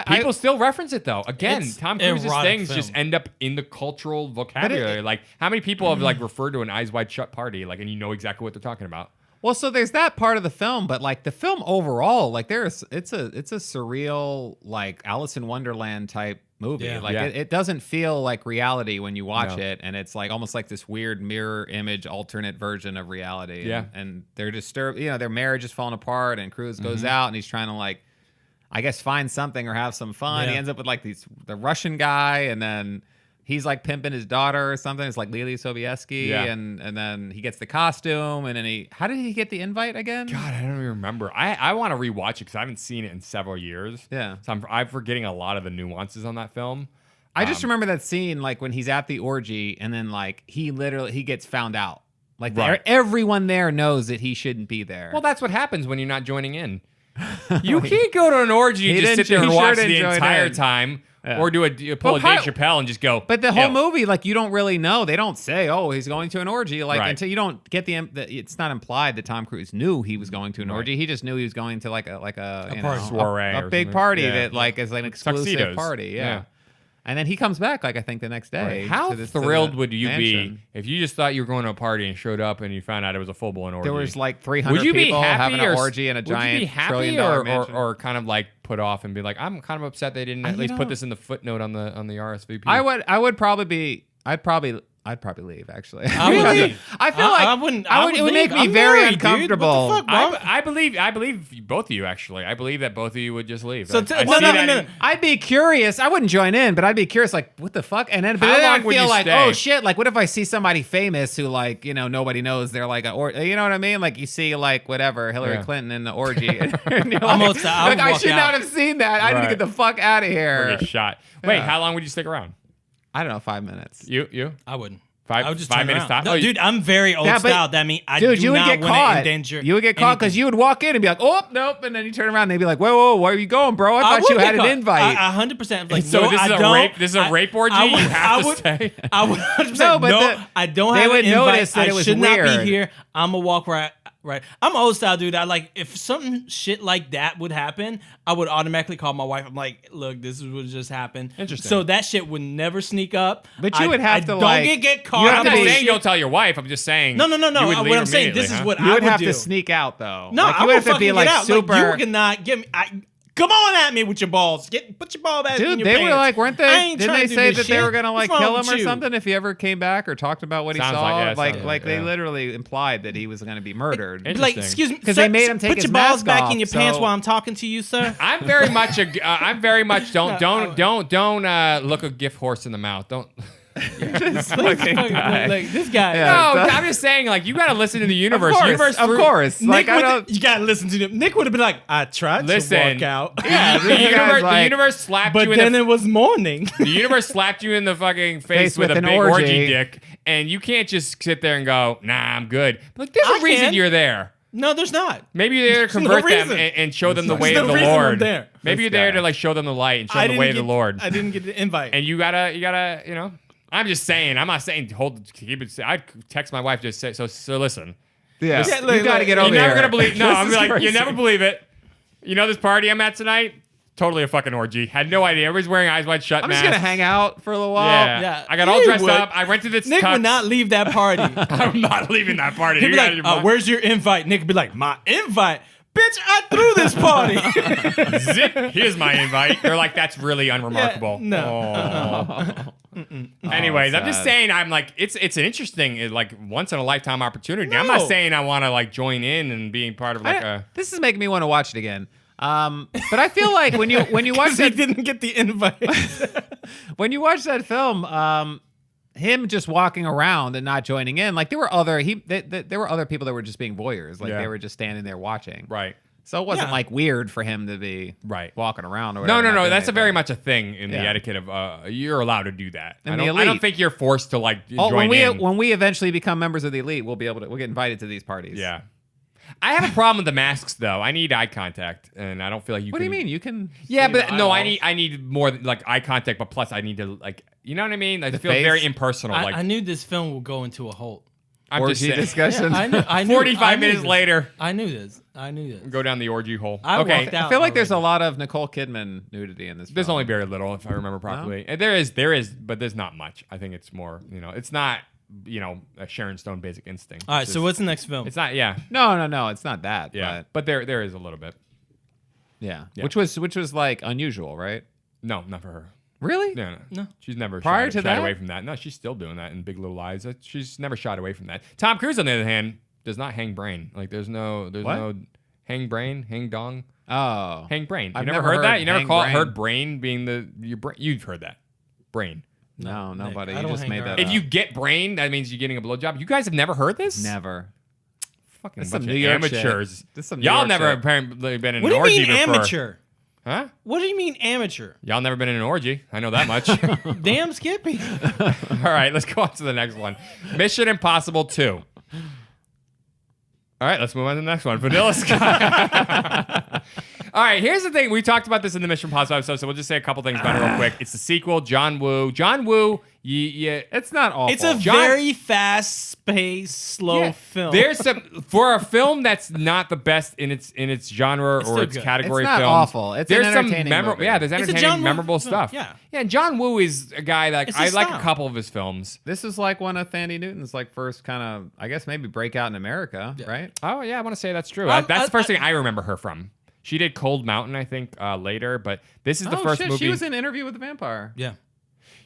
People still reference it though. Again,
It's
Tom Cruise's
erotic
things
film.
just end up in the cultural vocabulary. Like, how many people have like referred to an Eyes Wide Shut party, like, and you know exactly what they're talking about?
Well, so there's that part of the film, but like the film overall, like it's a surreal like Alice in Wonderland type movie.
Yeah.
Like
Yeah.
It doesn't feel like reality when you watch
No.
it, and it's like almost like this weird mirror image alternate version of reality.
Yeah.
And they're disturbed, their marriage is falling apart, and Cruise
Mm-hmm.
goes out and he's trying to like I guess find something or have some fun. He
Yeah.
ends up with like the Russian guy, and then he's like pimping his daughter or something. It's like Lily Sobieski,
Yeah.
and then he gets the costume, and then how did he get the invite again?
God, I don't even remember. I want to rewatch it because I haven't seen it in several years.
Yeah.
So I'm forgetting a lot of the nuances on that film.
I just remember that scene, like when he's at the orgy, and then like he gets found out. Like
Right.
everyone there knows that he shouldn't be there.
Well, that's what happens when you're not joining in. You can't go to an orgy and
He
just
didn't-
sit there and
he sure
watch
didn't
the
join
entire
in.
time,
Yeah.
or pull a
But
Dave Chappelle and just go.
But the whole
"Ew."
movie, like you don't really know. They don't say, "Oh, he's going to an orgy," like
Right.
until you don't get it's not implied that Tom Cruise knew he was going to an orgy. He just knew he was going to like a
party.
Soiree
a
or
big
something.
party
Yeah.
that like is an exclusive
Tuxedos.
party. Yeah.
Yeah.
And then he comes back, like I think the next day.
How
to the
thrilled would you
mansion.
be if you just thought you were going to a party and showed up and you found out it was a full blown orgy?
There was like 300
would you be
people
happy
having
or
an orgy in a giant
would you be happy
$1 trillion mansion.
or kind of like put off and be like, I'm kind of upset they didn't at
You
least
know-
put this in the footnote on the RSVP.
I would probably be. I'd probably leave. Actually,
Really?
I feel like
I wouldn't.
It would make
leave.
me
I'm
very
married, dude.
uncomfortable.
What the fuck, bro?
I believe both of you actually. I believe that both of you would just leave.
So
I
no,
see
no,
that
no,
in-
no.
I'd be curious. I wouldn't join in, but I'd be curious, like, what the fuck? And then, but
How
then
long
I
would
feel
you
like,
stay?
oh shit, like, what if I see somebody famous who, like, nobody knows they're like, or you know what I mean? Like, you see, like, whatever, Hillary
Yeah.
Clinton in the orgy. And you're like,
Almost, I would
I
walk
should
out.
not have seen that. I need to
Right.
get the fuck out of
or
here.
get shot. Wait,
Yeah.
how long would you stick around?
I don't know, 5 minutes.
You?
I wouldn't.
Five-
I would just
5
turn
minutes
around.
time?
No,
Oh, you-
dude, I'm very old
Yeah, but-
style. That means I
Dude,
do
you would
not
get
want
caught.
to endanger.
You would get caught because
anything.
you would walk in and be like, oh, nope. And then you turn around and they'd be like, whoa, where are you going, bro? I thought you
would
had
get
an
caught.
invite.
100%. Like,
So
no,
this is
I
a
don't.
rape- this is a rape orgy? You have to stay?
I would 100%.
No, but
no, I don't
they
have
would
an invite.
notice that
I
it was
should not
weird.
be here. I'm gonna walk Right. I'm old style, dude. I like if something shit like that would happen, I would automatically call my wife. I'm like, look, this is what just happened.
Interesting.
So that shit would never sneak up.
But you would have to,
don't
like-
get caught.
you have
I'm
to
not
be-
saying don't tell your wife. I'm just saying.
No.
you would leave
What I'm saying,
immediately,
this is
huh?
what
You
I
would
would
have
do.
to sneak out though.
No,
like,
I
you
would
would have to
fucking
be like
get out.
super.
Like, you cannot get me. Come on at me with your balls. Put your ball back in
Dude,
your
they
pants.
were like, weren't
I
they?
ain't
Didn't
trying
they
to do
say
this
that they
shit.
were gonna like
What's wrong
kill him
with
or
you?
something if he ever came back or talked about what he
Sounds
saw?
like- yeah,
like,
sounds
like
like,
they
yeah.
literally implied that he was gonna be murdered.
Interesting.
Like, excuse me,
'Cause they made him take
put
his
your balls
mask
back
off,
in your pants
so-
while I'm talking to you, sir.
I'm very much don't look a gift horse in the mouth. Don't.
Fucking guy.
Like this guy.
Yeah.
No,
that-
I'm just saying, like, you got to listen to the universe.
Of course. Like,
Nick
I don't.
you gotta listen to him. Nick would have been like, I tried
Listen.
to walk out,
Yeah, the
You guys,
universe,
like-
the universe slapped
but
you
then
in the,
it was morning.
the universe slapped you in the fucking face with a
an
big orgy
orgy.
dick, and you can't just sit there and go, nah, I'm good. But like, there's
I
a reason
can.
you're there.
No, there's not.
Maybe you're there to
There's no
convert them
reason.
and show them the
There's
way
no
of the
reason I'm
Lord.
there.
Maybe you're
This
there
guy.
to like show them the light and show them the way of the Lord.
I didn't get the invite.
And you gotta, you know. I'm just saying. I'm not saying keep it. I'd text my wife just say so. Listen,
Yeah,
Yeah, look,
you got to
look,
get
you're
over
never
here.
gonna believe. No,
This
I'm
is
like,
crazy.
you never believe it. You know this party I'm at tonight? Totally a fucking orgy. Had no idea. Everybody's wearing eyes wide shut.
I'm just
masks.
gonna hang out for a little while.
Yeah.
Yeah.
I got all
He
dressed
would.
up. I rented this.
Nick
tux.
would not leave that party.
I'm not leaving that party.
He'd
You
be
got
like,
your mind-
"Where's your invite?" Nick would be like, "My invite, bitch! I threw this party."
Zip. Here's my invite. They're like, that's really unremarkable.
no.
Anyways, I'm just
sad.
saying, I'm like, it's an interesting, like, once in a lifetime opportunity. I'm not
No.
saying I want to like join in and being part of like a.
This is making me want to watch it again. But I feel like when you watch
he
that
didn't get the invite.
when you watch that film, him just walking around and not joining in, like there were other there were other people that were just being voyeurs, like
Yeah.
they were just standing there watching.
Right.
So it wasn't
Yeah.
like weird for him to be
Right.
walking around or
No,
whatever.
no,
not
no.
doing
That's a very
anything.
much a thing in the
Yeah.
etiquette of you're allowed to do that.
And
I
the
don't, I don't
elite-
think you're forced to like
Oh,
join in.
when we eventually become members of the elite, we'll get invited to these parties.
Yeah. I have a problem with the masks though. I need eye contact, and I don't feel like you.
What
can,
do you mean? You can.
Yeah,
see
but
the
no,
eyeballs.
I need more like eye contact, but plus I need to like, you know what I mean? I feel
face?
very impersonal.
I,
like
I knew this film would go into a halt.
I'm just
orgy
saying.
discussion.
I knew. I knew
45
I knew
minutes
this.
later,
I knew this. I knew this.
go down the orgy hole.
I
okay,
walked out.
I feel like there's a
already.
lot of Nicole Kidman nudity in this.
there's
film.
only very little if I remember properly. And there is, but there's not much. I think it's more, it's not, a Sharon Stone Basic Instinct.
All right.
It's
So
just-
what's the next film?
It's not. Yeah,
No, it's not that.
yeah.
But
But there is a little bit.
yeah.
Yeah.
Which was like unusual, right?
No, not for her.
Really?
No.
No.
She's never
Prior
shied,
to
shied
that?
away from that. No, she's still doing that in Big Little Lies. She's never shied away from that. Tom Cruise, on the other hand, does not hang brain. Like there's no
What?
hang brain, hang dong,
Oh.
hang brain. You
I've
never
never
heard
heard
that? You never
hang
call
brain.
heard brain being your brain? You've heard that. Brain.
No,
Nick,
nobody.
I
You
don't
just
hang
made
around.
that
If
up.
you get brain, that means you're getting a blowjob. You guys have never heard this?
Never.
Fucking
That's
bunch
some
of
New York shit.
amateurs.
This is some New
Y'all
York
never
shit.
apparently been in
What
an
do you
orgy
mean
before.
amateur?
Huh?
What do you mean amateur?
Y'all never been in an orgy. I know that much.
Damn Skippy.
All right, let's go on to the next one. Mission Impossible 2. All right, let's move on to the next one. Vanilla Sky. All right, here's the thing. We talked about this in the Mission Impossible episode, so we'll just say a couple things about it real quick. It's the sequel, John Woo. John Woo,
It's not awful.
It's a very fast-paced, slow film.
There's some for a film that's not the best in its genre
It's
or
still
its
good.
category
It's not
films.
awful. It's
there's
an
some
entertaining
memorable.
movie.
Yeah, there's
It's a
entertaining,
John Woo
memorable
film,
stuff.
yeah.
and John Woo is a guy that
It's
I
his
like
style.
a couple of his films.
This is like one of Thandie Newton's like first kind of, I guess maybe breakout in America, right?
Oh yeah, I want to say that's true.
Um,
That's the first thing I remember her from. She did Cold Mountain, I think, later, but this is the first
shit,
movie.
She was in Interview with the Vampire.
yeah.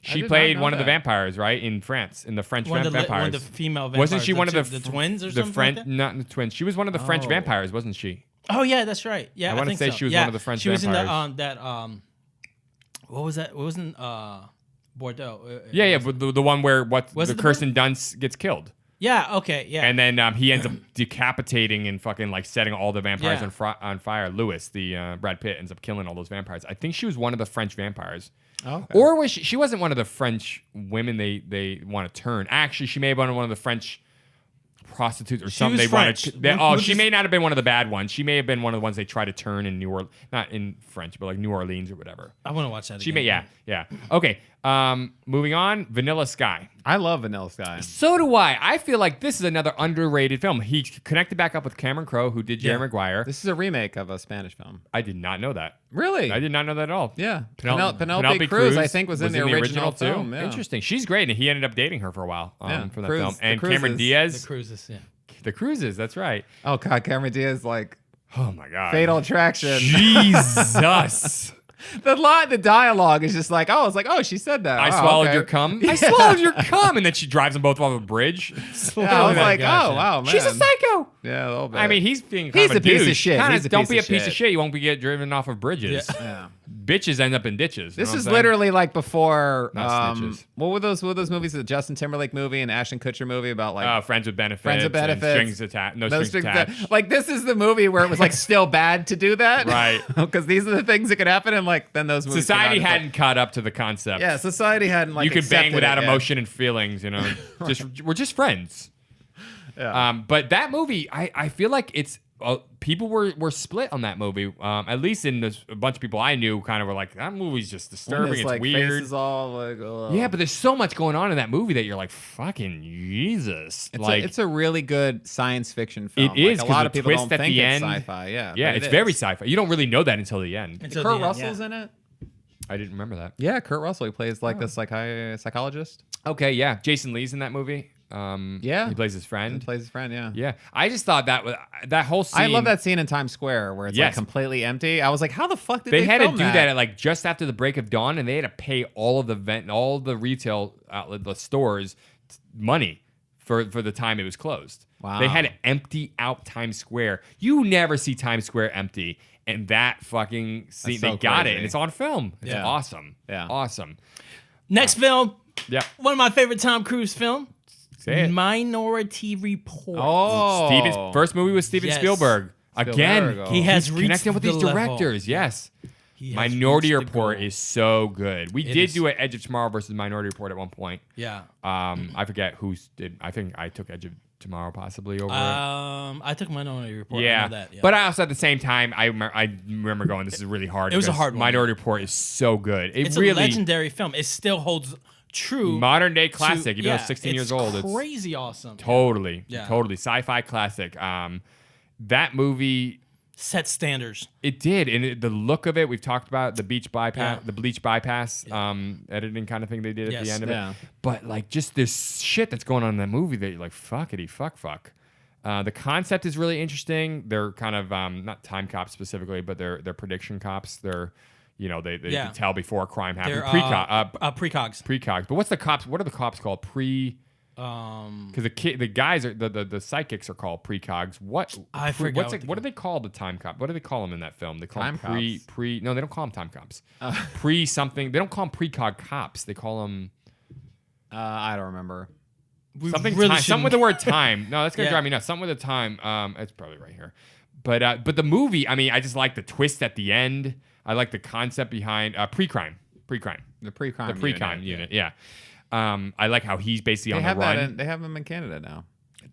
She
did
played
not know
one of the
that.
vampires, right, in France, in the French
One of the
vampires.
female vampires.
Wasn't she one of
the twins or
the
something?
French?
like that?
Not the twins. She was one of the French
Oh.
vampires, wasn't she?
Oh yeah, that's right. Yeah,
I wanna
think
say
so.
she was
Yeah,
one of the French
She was in
vampires.
that what was that? What was in Bordeaux?
Yeah, but the one where
Was
the
it the
Kirsten Dunst gets killed,
Yeah. Okay. Yeah.
and then he ends up decapitating and fucking like setting all the vampires
Yeah.
on fire. Lewis, the Brad Pitt, ends up killing all those vampires. I think she was one of the French vampires.
Okay.
Or was she? She wasn't one of the French women they want to turn. Actually, she may have been one of the French prostitutes or
She
something.
was
They wanted.
French.
She may not have been one of the bad ones. She may have been one of the ones they tried to turn in New Orleans, not in French, but like New Orleans or whatever.
I want to watch that.
She
again.
may, yeah. Okay, moving on. Vanilla Sky.
I love Vanilla Sky.
So do I. I feel like this is another underrated film. He connected back up with Cameron Crowe, who did Jerry
Yeah.
Maguire.
This is a remake of a Spanish film.
I did not know that.
Really?
I did not know that at all.
Yeah.
Penel-
Penelope Cruz, I think, was in the original film. Yeah.
Interesting. She's great, and he ended up dating her for a while
Yeah.
for that
Cruz-
film.
the
And Cameron
Cruzes.
Diaz,
The Cruises. Yeah.
the Cruises. That's right.
Oh God, Cameron Diaz like
Oh my God.
Fatal Attraction.
Jesus.
The dialogue is just like, oh, it's like, oh, she said that.
I
Oh,
swallowed
okay.
your cum. I swallowed your cum, and then she drives them both off a bridge.
Yeah, I was
Oh my
like,
gosh,
oh
yeah.
wow, man.
She's a psycho.
Yeah, a little bit.
I mean, he's being kind
He's
of
a piece of
douche.
shit.
Kinda,
He's a
don't
piece
be a
of
piece of
shit.
shit. You won't be get driven off of bridges.
yeah.
Bitches end up in ditches.
This
you know
is
what I'm saying?
literally like before.
Not snitches.
What were those movies? The Justin Timberlake movie and Ashton Kutcher movie about like
Friends with benefits.
Friends with
and
Benefits.
Strings attached. No
those
strings
things
attached.
like this is the movie where it was like still bad to do that,
Right.
Because these are the things that could happen, and like then those movies. came out,
Society
it's like-
hadn't caught up to the concept.
Yeah, society hadn't like.
you could bang
accepted
without
it yet.
emotion and feelings. You know, we're just friends.
Yeah.
But that movie, I feel like it's people were split on that movie. At least in a bunch of people I knew, kind of were like, that movie's just
When
disturbing.
his,
It's
like,
weird.
Face is all like, ugh.
Yeah, but there's so much going on in that movie that you're like, fucking Jesus.
It's a really good science fiction film.
It is,
Like, a
'cause
lot
the
of people
twist
don't
at
think
the
it's
end-
sci-fi. Yeah,
yeah,
but
it's
it
very
is.
sci-fi. You don't really know that until the end.
Until
Kurt
the end,
Russell's
yeah.
in it.
I didn't remember that.
Yeah, Kurt Russell. He plays
Oh.
like the psychologist.
Okay, yeah. Jason Lee's in that movie.
Yeah.
He plays his
He
friend.
plays his friend. Yeah.
Yeah. I just thought that whole scene.
I love that scene in Times Square where it's
Yes.
like completely empty. I was like, how the fuck did
They
they
had to
film
do that at like just after the break of dawn, and they had to pay all of all the retail outlet, the stores, money for the time it was closed.
Wow.
They had to empty out Times Square. You never see Times Square empty, and that fucking scene,
so
they got it,
crazy.
and it's on film. It's
Yeah.
awesome.
Yeah.
Awesome.
Next film,
Yeah.
one of my favorite Tom Cruise film,
Say it.
Minority Report.
Oh,
Steven's first movie was Steven
Yes.
Spielberg. Again,
Spielberg,
He has
he's
reached
connecting with
the
these
level.
directors. Yes.
He has
Minority
reached the
Report
goal.
is so good. We
It
did
is.
do an Edge of Tomorrow versus Minority Report at one point.
Yeah.
I forget who's did. I think I took Edge of Tomorrow possibly over it.
I took Minority Report. I
Yeah.
know that. Yeah.
But I also at the same time I remember going, this is really hard.
It was a
because
hard one.
Minority Report is so good.
it's
really
a legendary film. It still holds true.
modern day
to-
classic. Even though
yeah,
it's 16 years old, it's
crazy awesome.
totally,
Yeah.
totally sci-fi classic. That movie.
Set standards.
It did, and the look of it, we've talked about the bleach bypass, editing kind of thing they did at the
Yes.
end of
Yeah.
it. But like, just this shit that's going on in that movie that you're like, fuckity, fuck. The concept is really interesting. They're kind of not time cops specifically, but they're prediction cops. They're, they
Yeah.
can tell before a crime happens.
They're precogs.
Precogs. But what's the cops? What are the cops called? Because the guys are the psychics are called precogs. What
I forgot
What do they call the time cop? What do they call them in that film? They call
Time
them pre. No, they don't call them time cops. Pre something. They don't call them precog cops. They call them
I don't remember.
We
something.
really
Time, something with the word time. No, that's gonna
Yeah.
drive me nuts. Something with the time. It's probably right here. But the movie. I mean, I just like the twist at the end. I like the concept behind pre-crime.
The pre-crime.
The pre-crime unit. Yeah. I like how he's basically
They
on
have
the run.
that. They have them in Canada now.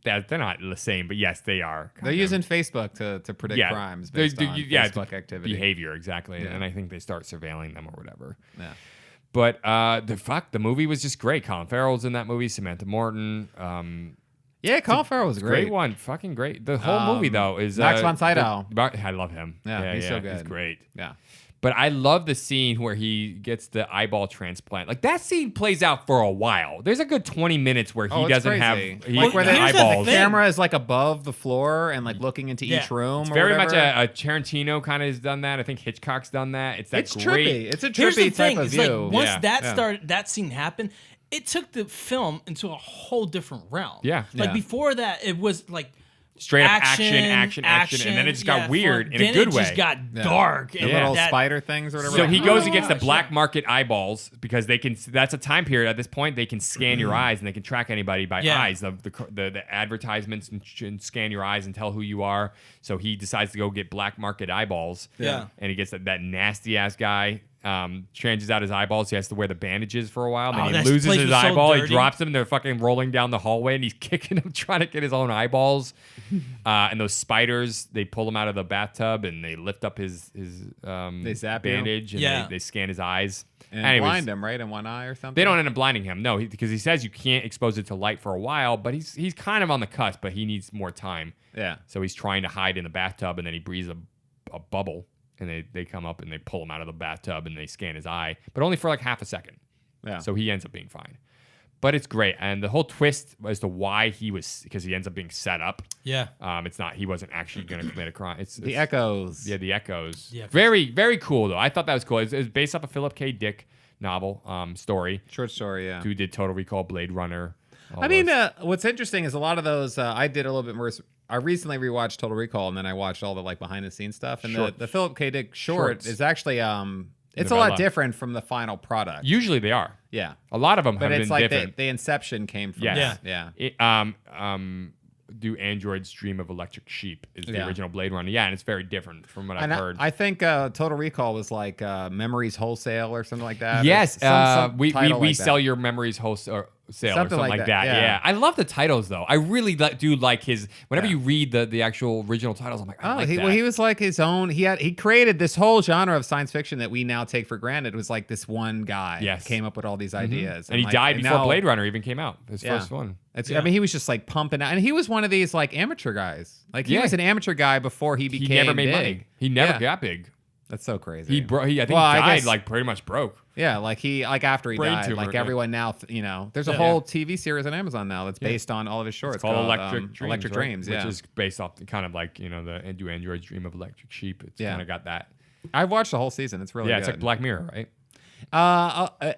They're not the same, but yes, they are.
They're using Facebook to predict crimes based on Facebook activity.
behavior, exactly.
Yeah.
And I think they start surveilling them or whatever.
Yeah.
But the movie was just great. Colin Farrell's in that movie. Samantha Morton.
Yeah, Colin Farrell was
Great
great.
one, fucking great. The whole movie though is
Max von Sydow.
I love him.
Yeah, he's so
He's
good.
great.
Yeah.
But I love the scene where he gets the eyeball transplant. Like that scene plays out for a while. There's a good 20 minutes where he
Oh, it's
doesn't
crazy.
have
Like where the
here's the
eyeballs.
thing.
camera is like above the floor and like looking into
Yeah.
each room.
It's
or
very much
whatever.
a Tarantino kind of has done that. I think Hitchcock's done that. It's that
It's
great.
trippy. It's a
Here's the
trippy
thing.
type of
It's
view.
like once
Yeah.
that scene happened, it took the film into a whole different realm.
Yeah.
Like
Yeah.
before that, it was like
Straight up action, and then it just got
yeah,
weird
fun.
in a
Then
good
it
way.
just got
Yeah.
dark.
the
and
little
that-
spider things or whatever.
So he
Yeah.
goes
Oh,
against the
gosh,
black
yeah.
market eyeballs because they can. That's a time period at this point they can scan your eyes and they can track anybody by
Yeah.
eyes. The advertisements and scan your eyes and tell who you are. So he decides to go get black market eyeballs.
Yeah.
and he gets that nasty ass guy. changes out his eyeballs. He has to wear the bandages for a while.
Oh,
Then he
that
loses
place
his
was so
eyeball. He
dirty.
drops him. They're fucking rolling down the hallway, and he's kicking him, trying to get his own eyeballs. And those spiders, they pull him out of the bathtub, and they lift up his
zap you?
bandage, and
Yeah.
they scan his eyes.
And
Anyways,
blind him, right? In one eye or something?
they don't end up blinding him, no, because he says you can't expose it to light for a while, but he's kind of on the cusp, but he needs more time.
Yeah.
So he's trying to hide in the bathtub, and then he breathes a bubble, and they come up and they pull him out of the bathtub, and they scan his eye, but only for like half a second.
Yeah.
So he ends up being fine. But it's great, and the whole twist as to why because he ends up being set up.
Yeah.
It's not, he wasn't actually going to commit a crime. It's
The Echoes.
Yeah, the Echoes.
Yeah.
Very, very cool though. I thought that was cool. It was based off a Philip K. Dick novel story.
Short story, yeah.
Who did Total Recall, Blade Runner. all
I mean,
those.
what's interesting is a lot of those. I did a little bit more. I recently rewatched Total Recall, and then I watched all the like behind the scenes stuff. And
Short-
the Philip K. Dick short
shorts.
is actually it's a lot
Novella.
different from the final product.
Usually they are.
Yeah,
A lot of them
but
have
it's
been
like
different.
the inception came from
Yes.
that. Yeah.
Do Androids Dream of Electric Sheep is the
Yeah.
original Blade Runner. Yeah, and it's very different from what I've
And
heard.
I think Total Recall was like Memories Wholesale or something like that.
Yes,
Some
we
title like
sell
that.
your memories sale or
Something
something
like
like
that,
that.
yeah.
Yeah. I love the titles though. I really do like his. Whenever
Yeah.
you read the actual original titles, I'm like, I like that.
Well, he was like his own. He created this whole genre of science fiction that we now take for granted. It was like this one guy
Yes.
came up with all these ideas,
and he
like,
died
and
before
now-
Blade Runner even came out. His
Yeah.
first one.
I mean, he was just like pumping out, and he was one of these like amateur guys. Like he
Yeah.
was an amateur guy before he
He
became.
never made
big.
money. He never
Yeah.
got big.
That's so crazy.
I think
Well,
he
I
died
guess-
like pretty much broke.
Yeah, like after he
Brain
died,
tumor,
like
yeah.
everyone now, there's a
Yeah.
whole TV series on Amazon now that's based on all of his shorts.
It's called Electric Dreams.
Electric
right?
Dreams, yeah.
Which is based off kind of like, the Do Androids Dream of Electric Sheep. It's
Yeah.
kind of got that.
I've watched the whole season. It's really
Yeah,
good.
it's like Black Mirror, right?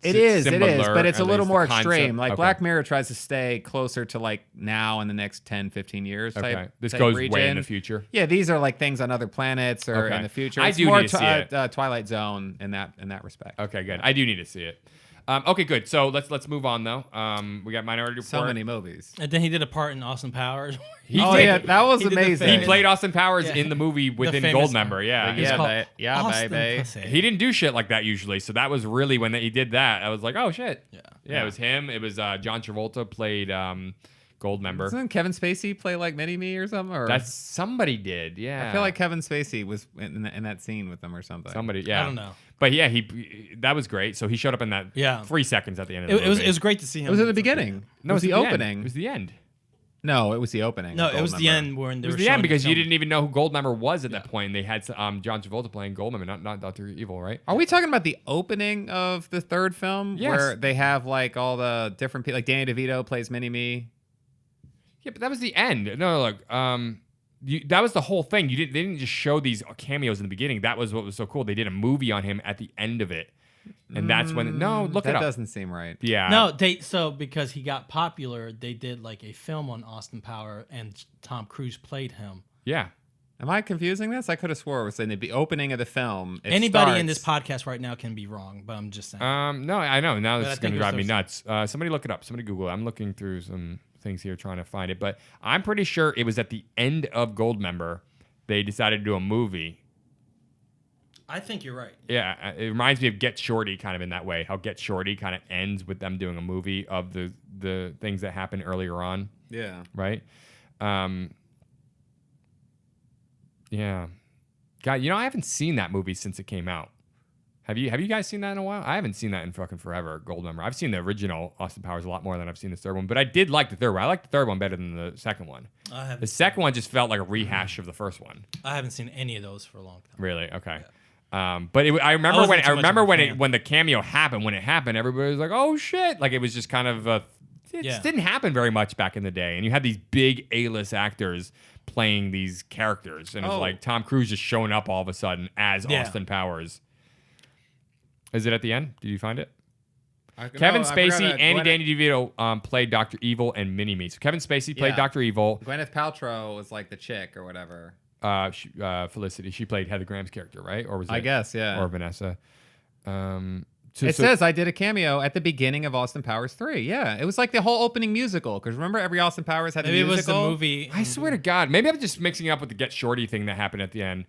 It is,
similar,
but it's a
at
little
least
more
the concept.
extreme. Like
Okay.
Black Mirror tries to stay closer to like now in the next 10, 15 years.
Okay.
Type,
This
type
goes way in
region.
the future.
Yeah, these are like things on other planets or
Okay.
in the future.
I
It's
do
more
need to see it.
Twilight Zone in that respect.
Okay, good. I do need to see it. Okay, good. So let's move on though. We got Minority Report.
So many movies.
And then he did a part in Austin Powers.
He
Oh
did.
yeah, that was
He did the
amazing.
He
thing.
played Austin Powers
Yeah.
in the movie within
famous
Goldmember.
one.
Yeah.
It's
Yeah,
called
yeah,
Austin
baby.
Pussy.
He didn't do shit like that usually, so that was really when he did that. I was like, oh shit. Yeah. It was him. It was John Travolta played Goldmember.
Doesn't Kevin Spacey play like Mini Me or something? Or
That's somebody did. Yeah.
I feel like Kevin Spacey was in that scene with them or something.
somebody. Yeah.
I don't know.
But yeah, that was great. So he showed up in that.
Yeah.
3 seconds at the end of the
It was
movie.
great to see him.
It was at the beginning.
No,
it was
at
the
end.
opening.
It was the end.
No, it was the opening.
No,
of
it was the
Goldmember.
end when they
It was
were
the
showing
end because
the
you
film.
didn't even know who Goldmember was at that point. And they had John Travolta playing Goldmember, not Dr. Evil, right?
Are we talking about the opening of the third film?
Yes.
Where they have like all the different people, like Danny DeVito plays Mini Me.
Yeah, but that was the end. No, look, that was the whole thing. They didn't just show these cameos in the beginning. That was what was so cool. They did a movie on him at the end of it, and that's when. No, look it
That
up.
doesn't seem right.
Yeah.
No, because he got popular, they did like a film on Austin Power, and Tom Cruise played him.
Yeah.
Am I confusing this? I could have swore it was in the opening of the film. It
Anybody in this
starts-
podcast right now can be wrong, but I'm just saying.
No, I know. Now
But
this
I
is going
think
to
it
drive
was
me nuts. Somebody look it up. Somebody Google it. I'm looking through some things here trying to find it, but I'm pretty sure it was at the end of Goldmember. They decided to do a movie.
I think you're right.
Yeah, it reminds me of Get Shorty kind of in that way. How Get Shorty kind of ends with them doing a movie of the things that happened earlier on,
Yeah.
right? Yeah. God, I haven't seen that movie since it came out. Have you guys seen that in a while? I haven't seen that in fucking forever, Goldmember. I've seen the original Austin Powers a lot more than I've seen the third one, but I did like the third one. I like the third one better than the second one. The second one just felt like a rehash of the first one.
I haven't seen any of those for a long time.
Really? Okay. But I remember
wasn't
when
too much of a fan.
when the cameo happened. When it happened, everybody was like, "Oh shit!" Like it was just kind of it just didn't happen very much back in the day. And you had these big A-list actors playing these characters, and it was like Tom Cruise just showing up all of a sudden as Austin Powers. Is it at the end? Did you find it? Kevin Spacey, Danny DeVito played Dr. Evil and Mini-Me. So Kevin Spacey played
Yeah.
Dr. Evil.
Gwyneth Paltrow was like the chick or whatever.
Felicity, she played Heather Graham's character, right? Or was it?
I guess, yeah.
Or Vanessa.
It says I did a cameo at the beginning of Austin Powers 3. Yeah, it was like the whole opening musical. Because remember, every Austin Powers had
Maybe
a
it was
musical.
the movie.
I swear to God, maybe I'm just mixing it up with the Get Shorty thing that happened at the end.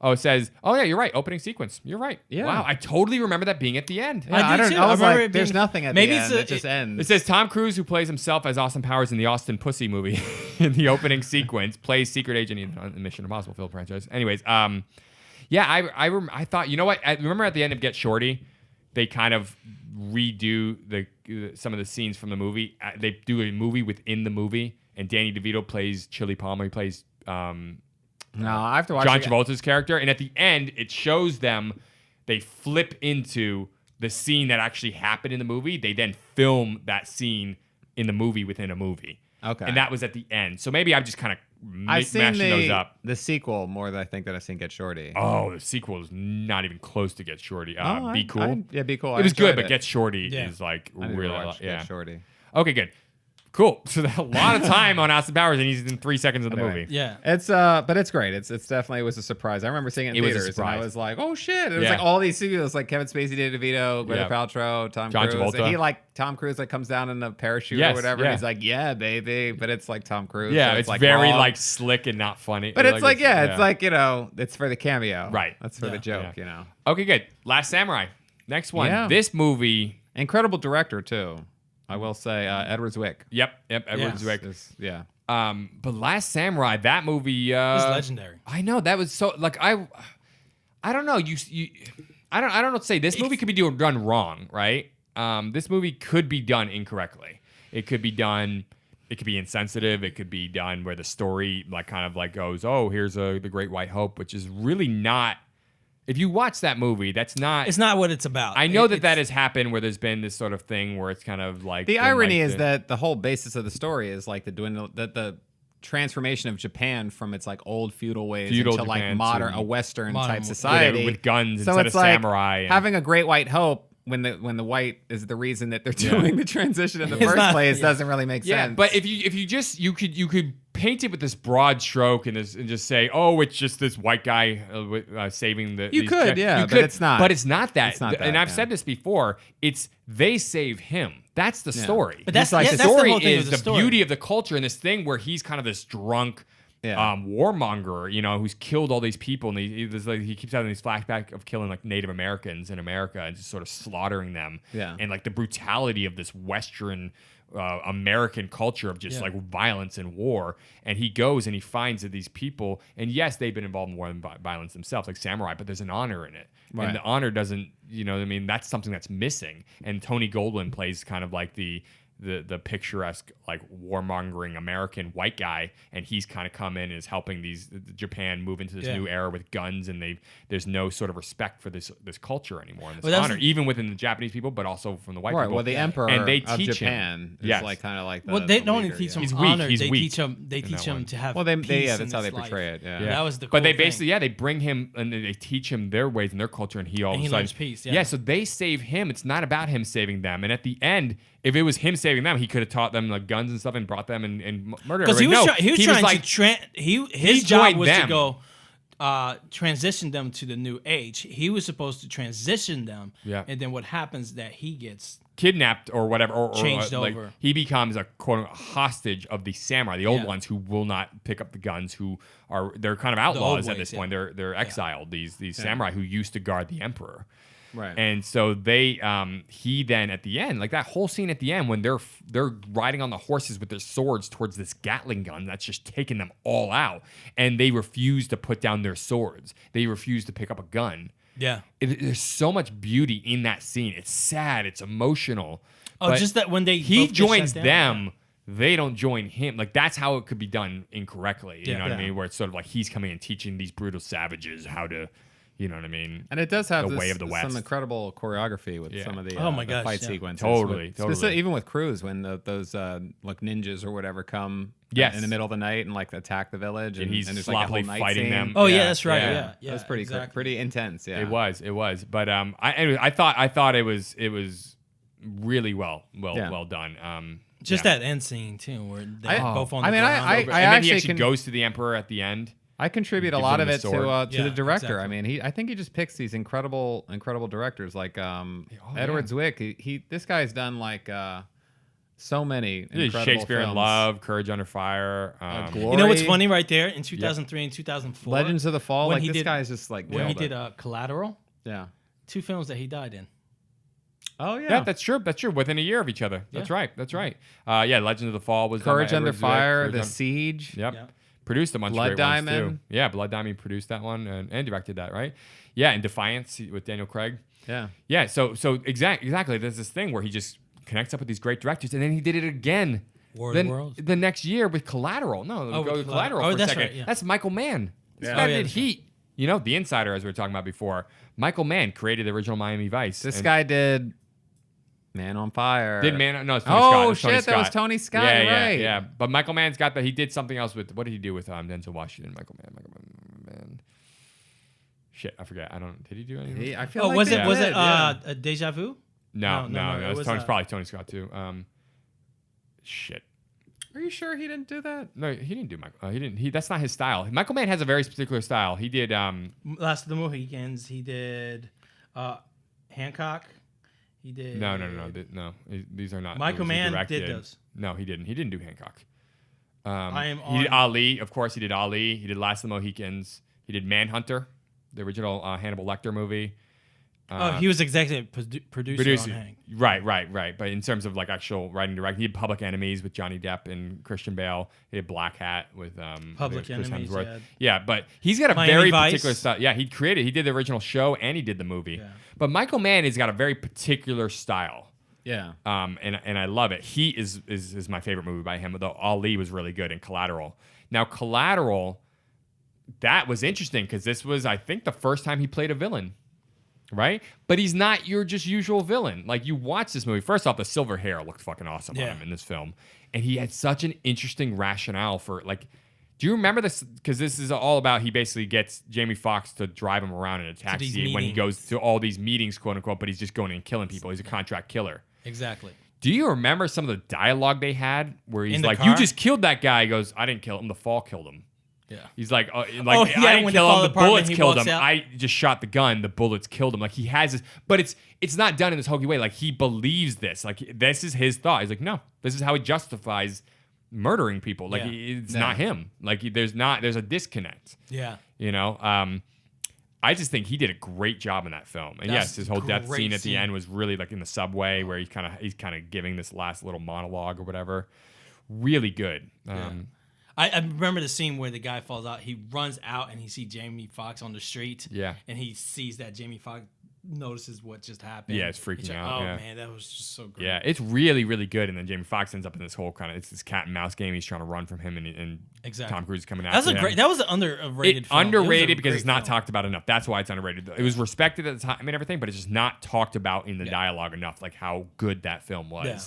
Oh, it says, oh yeah, you're right. Opening sequence. You're right.
Yeah.
Wow, I totally remember that being at the end.
Yeah, I
do
don't
too.
know. I was
remember
like,
it
there's
being-
nothing at
maybe
the
it's
end.
a-
It just ends.
It says Tom Cruise, who plays himself as Austin Powers in the Austin Pussy movie in the opening sequence, plays secret agent in the Mission Impossible film franchise. Anyways, yeah, I thought, you know what? I remember at the end of Get Shorty, they kind of redo some of the scenes from the movie. They do a movie within the movie, and Danny DeVito plays Chili Palmer. He plays
no, I have to watch
John
it.
Travolta's character, and at the end, it shows them. They flip into the scene that actually happened in the movie. They then film that scene in the movie within a movie.
Okay.
And that was at the end. So maybe I'm just kind of
I've seen
mashing those up.
the sequel more than I think that I've seen Get Shorty.
Oh, the sequel is not even close to Get Shorty. Be Cool.
Yeah, Be Cool.
It was good,
enjoyed
but Get Shorty
Yeah.
is like
I need to
really,
watch
yeah.
Get Shorty.
Okay, good. Cool. So a lot of time on Austin Powers, and he's in 3 seconds of the
Anyway.
movie.
Yeah.
It's but it's great. It's definitely it was a surprise. I remember seeing it in
It was a
theaters and I
surprise.
was like, oh shit! It was
Yeah.
like all these sequels, like Kevin Spacey, Danny DeVito, Gwyneth
Yeah.
Paltrow, Tom
John
Cruise.
Travolta.
And Tom Cruise like comes down in a parachute
Yes,
or whatever.
yeah.
And he's like, yeah, baby, but it's like Tom Cruise.
Yeah,
so
it's
like
very
wrong.
like slick and not funny.
But it's like it's like it's for the cameo,
Right.
That's for the joke,
yeah. Okay, good. Last Samurai. Next one.
Yeah.
This movie.
Incredible director too. I will say Edward Zwick.
Yep. Edward
Yes.
Zwick.
Yeah.
But Last Samurai, that movie.
It's legendary.
I know that was so like I don't know you I don't know what to say. This movie could be done wrong, right? This movie could be done incorrectly. It could be done. It could be insensitive. It could be done where the story like kind of like goes, oh, here's the Great White Hope, which is really not. If you watch that movie, that's not.
It's not what it's about.
I know that
It's-
has happened where there's been this sort of thing where it's kind of like
The
been
irony
like
is that the whole basis of the story is like the transformation of Japan from its like old feudal ways
Feudal
into like
Japan
modern
to
a Western
modern
type
with-
society
with guns
so
instead
it's
of
like
samurai and-
having a Great White Hope when the white is the reason that they're doing the transition in the first
not-
place
yeah.
doesn't really make
Yeah,
sense.
but if you just you could paint it with this broad stroke and just say, oh, it's just this white guy saving the.
You
these
could,
guys.
yeah,
You
but it's not.
But it's not that.
It's not that,
and I've
yeah.
said this before. It's they save him. That's the story.
But that's-
It's
yeah,
the
that's the
story
whole thing of
is
the
the
story.
beauty of the culture and this thing where he's kind of this drunk.
Yeah.
Warmonger, who's killed all these people, and he keeps having these flashbacks of killing like Native Americans in America and just sort of slaughtering them.
Yeah.
And like the brutality of this Western American culture of just like violence and war. And he goes and he finds that these people, and yes, they've been involved in war and violence themselves, like samurai, but there's an honor in it.
Right.
And the honor doesn't, that's something that's missing. And Tony Goldwyn plays kind of like the picturesque like warmongering American white guy, and he's kind of come in and is helping Japan move into this new era with guns, and there's no sort of respect for this culture anymore and this
Well, that's-
honor, even within the Japanese people, but also from the white
right,
people.
well, the emperor
and they
of
teach
Japan is
Yes.
like kind of like the,
Well, they
the
don't only
leader,
teach him
He's weak,
honor.
he's
They
weak
teach him. They
in
teach
that
him
one.
to have.
Well, they
peace
that's
in
how
this
they portray
life.
it. Yeah.
That was the.
But they
cool thing.
basically, they bring him and they teach him their ways and their culture, and he all
And
of a
he
sudden,
learns peace, yeah.
so they save him. It's not about him saving them. And at the end, if it was him saving them, he could have taught them like guns and stuff and brought them and murdered.
Because he was,
everybody.
he was trying
like,
to his
he
job
joined
was
them.
to go transition them to the new age. He was supposed to transition them.
Yeah.
And then what happens that he gets
kidnapped or whatever, or
Changed
like,
over.
he becomes a quote unquote hostage of the samurai, the old
Yeah.
ones who will not pick up the guns, they're kind of
old
outlaws at
ways,
this
yeah.
point. They're exiled. These samurai who used to guard the emperor.
Right.
And so he then at the end, like that whole scene at the end when they're riding on the horses with their swords towards this Gatling gun that's just taking them all out, and they refuse to put down their swords. They refuse to pick up a gun.
yeah.
There's so much beauty in that scene. It's sad. It's emotional.
Oh,
but
just that when they
he
both get
joins
shut down.
them. They don't join him. Like that's how it could be done incorrectly. You
Yeah.
know what I
Yeah.
mean? Where it's sort of like he's coming and teaching these brutal savages how to, you know what I mean?
And it does have
The way of the West.
some incredible choreography with
Yeah.
some of the,
Oh my
the
gosh,
fight
yeah.
sequences.
Totally.
Even with Cruz, when those like ninjas or whatever come
Yes.
in the middle of the night and like attack the village, and
he's
there's like a
sloppily
whole night
fighting
scene.
them.
Oh yeah,
Yeah,
that's right.
yeah.
Yeah, yeah.
That was pretty
exactly.
pretty intense. Yeah,
It was. But anyway, I thought it was really well done.
Just
yeah.
that end scene too, where they
I-
both on the
I mean,
ground.
I
and then
actually
he actually
can-
goes to the emperor at the end.
I contribute a
Gives
lot
him
of
the
it
sword.
to
Yeah,
the director.
exactly.
I mean, I think he just picks these incredible directors like Edward Zwick. This guy's done like So many incredible
Shakespeare in
films.
Love, Courage Under Fire.
Glory.
You know what's funny right there? In 2003 and 2004,
Legends of the Fall.
when
Like
he
this
did-
guy's just like
when he
nailed
did
it.
Collateral,
Yeah.
2 films that he died in.
Oh yeah.
Yeah, that's true. That's true. Within a year of each other. That's
Yeah.
right. That's right. Yeah, Legend of the Fall was done by
Courage Under
Edward Zwick.
Fire,
Courage
The
Un-
Siege.
Yep.
Yep.
Produced a bunch
Blood
of great ones
Diamond.
too. Yeah, Blood Diamond produced that one and directed that, right? Yeah, and Defiance with Daniel Craig.
Yeah.
Yeah, so exactly. There's this thing where he just connects up with these great directors, and then he did it again.
War of the Worlds?
The next year with Collateral. No,
Oh,
go
with
with
Collateral.
Collateral
Oh,
for a
that's
second.
right, yeah.
That's Michael Mann. This
Yeah.
guy
Oh, yeah,
did
that's
Heat. You know, The Insider, as we were talking about before. Michael Mann created the original Miami Vice.
This
and
guy did Man on Fire.
did Man. No, it's Tony
Oh,
Scott. It was Tony
shit, that was
Scott.
Tony Scott,
Yeah,
you're
yeah,
right.
yeah. But Michael Mann's got that. He did something else with. What did he do with Denzel Washington? Michael Mann. Shit, I forget. I don't. Did he do anything?
I feel
Oh,
like
was
they
it
did, yeah.
a Deja Vu?
No,
no,
it
it
was
was,
Tony, probably Tony Scott too. Shit.
Are you sure he didn't do that?
No, he didn't do Michael. He didn't. That's not his style. Michael Mann has a very particular style. He did.
Last of the Mohicans. He did Hancock. He did.
No. These are not.
Michael
movies he
Mann
directed.
did those.
No, he didn't. He didn't do Hancock.
I am
He did
on-
Ali, of course. He did Ali. He did Last of the Mohicans. He did Manhunter, the original Hannibal Lecter movie.
He was executive producer on Hank.
Right. But in terms of like actual writing, directing, he did Public Enemies with Johnny Depp and Christian Bale. He did Black Hat with
Public
Chris
Enemies,
Hemsworth.
yeah.
Yeah, but he's got a
Miami
very
Vice.
particular style. Yeah, he did the original show and he did the movie.
Yeah.
But Michael Mann has got a very particular style.
Yeah.
And I love it. He is my favorite movie by him. Though Ali was really good in Collateral. Now Collateral, that was interesting because this was, I think, the first time he played a villain, right? But he's not your just usual villain. Like you watch this movie. First off, the silver hair looked fucking awesome on
Yeah.
him in this film, and he had such an interesting rationale for like. Do you remember this? Because this is all about he basically gets Jamie Foxx to drive him around in a taxi
these
when he
meetings.
goes to all these meetings, quote unquote. But he's just going and killing people. He's a contract killer.
Exactly.
Do you remember some of the dialogue they had where he's
In the
like,
car?
"You just killed that guy." He goes, "I didn't kill him. The fall killed him."
Yeah.
He's like,
Oh,
I
yeah,
didn't
when they
kill
fall
him.
in
The
the apartment,
bullets
he
killed
walks
him.
out.
I just shot the gun. The bullets killed him. Like he has this, but it's not done in this hokey way. Like he believes this. Like this is his thought. He's like, no, this is how he justifies murdering people. Like
Yeah.
it's not him. Like there's a disconnect.
Yeah.
You know. I just think he did a great job in that film. And
That's
yes, his whole death
great
scene at
scene.
the end was really like in the subway where he's kind of giving this last little monologue or whatever. Really good.
I remember the scene where the guy falls out. He runs out and he sees Jamie Foxx on the street.
Yeah.
And he sees that Jamie Foxx notices what just happened.
Yeah, it's freaking
He's like,
out,
Oh
yeah.
man, that was just so great.
Yeah, it's really, really good. And then Jamie Foxx ends up in this whole it's this cat and mouse game. He's trying to run from him, and
Exactly.
Tom Cruise is coming out.
That was an underrated film. It was a
Underrated because
great
it's not
film.
talked about enough. That's why it's underrated. It was respected at the time and everything, but it's just not talked about in the dialogue enough, like how good that film was.
Yeah.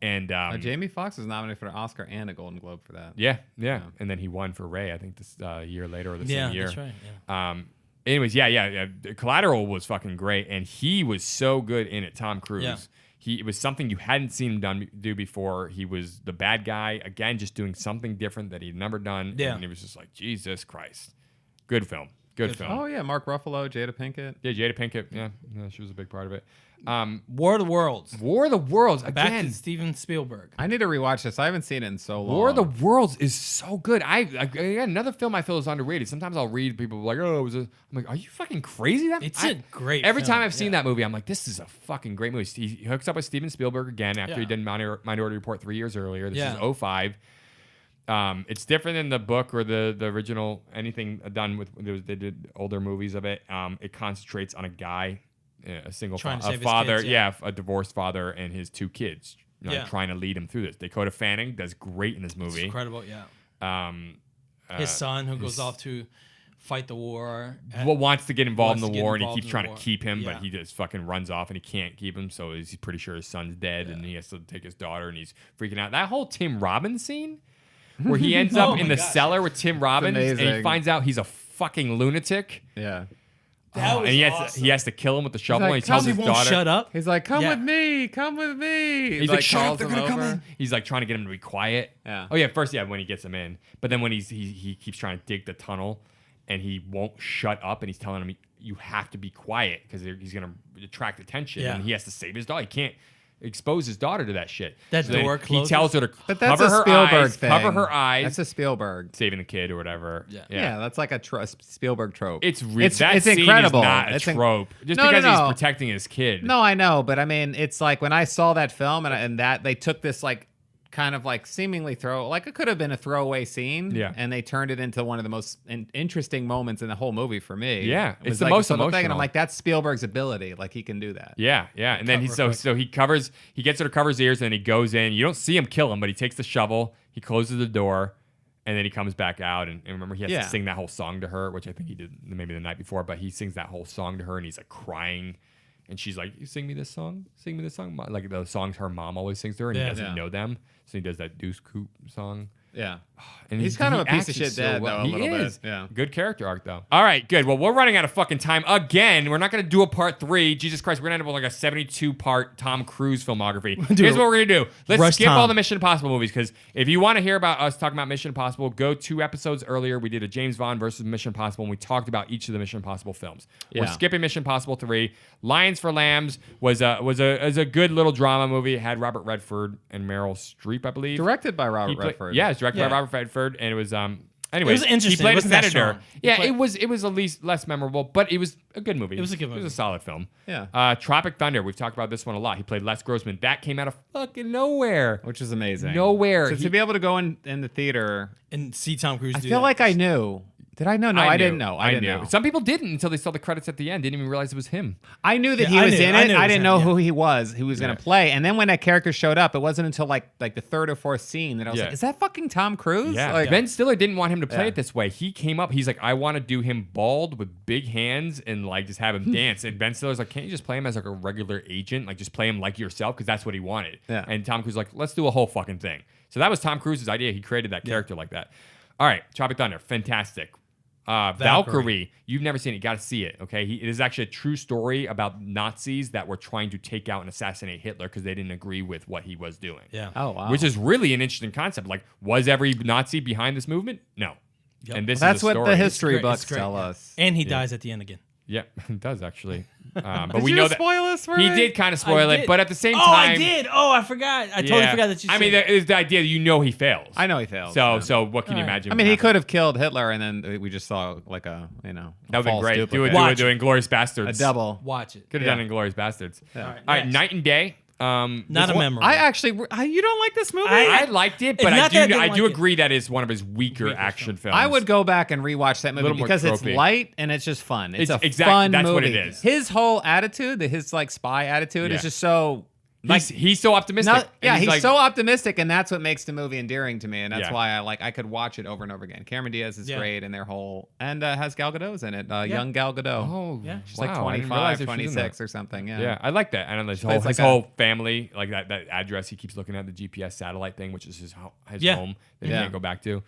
And
Jamie Foxx was nominated for an Oscar and a Golden Globe for that.
yeah. And then he won for Ray, I think this year later or the
Yeah,
same year.
that's right. Yeah.
Anyways, yeah. Collateral was fucking great, and he was so good in it. Tom Cruise.
Yeah.
It was something you hadn't seen him do before. He was the bad guy again, just doing something different that he'd never done.
Yeah.
And it was just like Jesus Christ, good film, good film.
Oh yeah, Mark Ruffalo, Jada Pinkett.
Yeah, Jada Pinkett. Yeah, she was a big part of it.
War of the Worlds.
War of the Worlds
Back
again.
to Steven Spielberg.
I need to rewatch this. I haven't seen it in so long.
War of the Worlds is so good. Again, another film I feel is underrated. Sometimes I'll read people like, "Oh, it was a." I'm like, "Are you fucking crazy?"
It's a great
Every
film,
time I've seen
yeah.
that movie, I'm like, "This is a fucking great movie." He hooks up with Steven Spielberg again after he
Yeah.
did Minority Report 3 years earlier. This
Yeah.
is 2005. It's different than the book or the original anything done with. They did older movies of it. It concentrates on a guy, a single
Trying to
a
save his
father,
kids, yeah.
a divorced father and his 2 kids.
Yeah.
Trying to lead him through this. Dakota Fanning does great in this
It's
movie.
incredible, yeah.
Um,
His son who goes off to fight the war.
wants to get involved in
wants
the
to get
war and he
involved
keeps
in the
trying
war.
to keep him,
Yeah.
but he just fucking runs off and he can't keep him. So he's pretty sure his son's dead and he has to take his daughter and he's freaking out. That whole Tim Robbins scene where he ends up
Oh
in
my
the
gosh.
cellar with Tim Robbins and he
amazing.
finds out he's a fucking lunatic.
Yeah.
That was
and
awesome.
he has to kill him with the shovel
like,
and he tells
He
his
won't
daughter.
shut up.
He's like, come
Yeah.
with me, come with me.
He's like, shut up,
calls
they're
him
gonna come
over.
in. He's like trying to get him to be quiet.
Yeah.
Oh yeah, first when he gets him in, but then when he keeps trying to dig the tunnel, and he won't shut up, and he's telling him you have to be quiet because he's gonna attract attention,
Yeah.
and he has to save his dog. He can't. expose his daughter to that shit.
That
then
door
He
closes?
tells her to
But that's
cover
a
her
Spielberg
eyes,
thing.
cover her eyes,
That's a Spielberg.
saving the kid or whatever.
Yeah, that's like a Spielberg trope.
It's
it's
scene
incredible.
Is not a
It's
trope. Just
No, no,
because
no.
he's protecting his kid.
No, I know, but I mean, it's like when I saw that film and that they took this like kind of like seemingly it could have been a throwaway scene,
Yeah.
and they turned it into one of the most interesting moments in the whole movie for me.
Yeah,
It
it's
was
the
like
most
this little thing, and I'm
emotional.
like, that's Spielberg's ability. Like he can do that.
Yeah, yeah. And then he he gets her to cover his ears, and then he goes in. You don't see him kill him, but he takes the shovel, he closes the door, and then he comes back out. And remember, he has
Yeah.
to sing that whole song to her, which I think he did maybe the night before, but he sings that whole song to her, and he's like crying. And she's like, "You sing me this song? Sing me this song?" Like the songs her mom always sings to her, and he
Yeah.
doesn't
Yeah.
know them. So he does that Deuce Coupe song.
Yeah.
And
He's kind of a piece
acts
of shit
so
dad,
well.
though, a
He
little bit.
is.
Yeah.
Good character arc, though. All right, good. Well, we're running out of fucking time again. We're not going to do a part 3. Jesus Christ, we're going to end up with like a 72-part Tom Cruise filmography. Here's what we're going to do. Let's
Rush
skip
Tom.
all the Mission Impossible movies, because if you want to hear about us talking about Mission Impossible, go 2 episodes earlier. We did a James Bond versus Mission Impossible, and we talked about each of the Mission Impossible films. We're
Yeah.
skipping Mission Impossible 3. Lions for Lambs was a good little drama movie. It had Robert Redford and Meryl Streep, I believe.
Directed by
He
Robert
played-
Redford.
Yeah, it's directed by
Yeah.
Robert Redford, and it was anyways,
It was interesting.
He played
It
a
wasn't that
senator.
strong. He
Yeah,
played-
it was at least less memorable, but it was a good movie.
It was a good
It
movie.
was a solid film.
Yeah.
Tropic Thunder. We've talked about this one a lot. He played Les Grossman. That came out of fucking nowhere.
Which is amazing.
Nowhere.
So
He-
to be able to go in the theater,
And see Tom Cruise
I
do
feel
that.
like I knew. Did I know? No, I didn't know. I didn't
knew.
know.
Some people didn't until they saw the credits at the end. Didn't even realize it was him.
I knew that
Yeah,
he
I
was
knew-
in
I
it.
knew it
I
was
didn't
him,
know
yeah.
who he was going
Yeah.
to play. And then when that character showed up, it wasn't until like the 3rd or 4th scene that I was
Yeah.
like, is that fucking Tom Cruise?
Yeah.
Like,
Ben Stiller didn't want him to play
Yeah.
it this way. He came up. He's like, I want to do him bald with big hands and like just have him dance. And Ben Stiller's like, can't you just play him as like a regular agent? Like just play him like yourself, because that's what he wanted.
Yeah.
And Tom Cruise was like, let's do a whole fucking thing. So that was Tom Cruise's idea. He created that character like that. All right, Tropic Thunder, fantastic. Valkyrie, you've never seen it. You got to see it. Okay, it is actually a true story about Nazis that were trying to take out and assassinate Hitler because they didn't agree with what he was doing.
Yeah.
Oh, wow.
Which is really an interesting concept. Like, was every Nazi behind this movement? No.
Yep.
And this
that's
is a
what
story.
the history
Great,
books
it's great,
tell
yeah.
us.
And he dies at the end again.
Yeah, it does actually. But
Did
we
you
know
just
that
spoil this for
he
me?
did kind of spoil
I
it,
did.
but at the same
Oh,
time,
I did. Oh, I forgot. I totally
yeah.
forgot that you
I
said
mean,
that.
there is the idea that he fails.
I know he failed.
So,
yeah.
so what can you
All right.
imagine?
I mean, he could have killed Hitler, and then we just saw like a
That would
false
be great.
duplicate.
Watch
Do Inglourious
a
Bastards.
double.
Watch it.
Could have
Yeah.
done Inglourious Bastards.
Yeah.
All right,
next.
Night and Day.
Not
this
a
one-
memorable.
I actually, you don't like this movie?
I liked it, but
It's
I
not that I
do
didn't
I do
like it.
agree that is one of his weaker
Weaker
action
film.
films.
I would go back and rewatch that movie
little more
because it's
tropey.
light and it's just fun. It's a
exactly-
fun
that's
movie.
what it is.
His whole attitude, his like spy attitude,
Yeah.
is just so.
He's so optimistic.
No,
And
yeah, he's
like-
so optimistic, and that's what makes the movie endearing to me, and that's
Yeah.
why I could watch it over and over again. Cameron Diaz is
Yeah.
great, and their whole has Gal Gadot's in it, young Gal Gadot.
Oh,
Yeah.
She's
wow,
like
I didn't
25,
realize that she was in
26
that.
or something.
Yeah, I like that. And his whole,
plays like
his
a-
whole family, like that address he keeps looking at, the GPS satellite thing, which is his
Yeah.
home that he
Yeah.
can't go back to.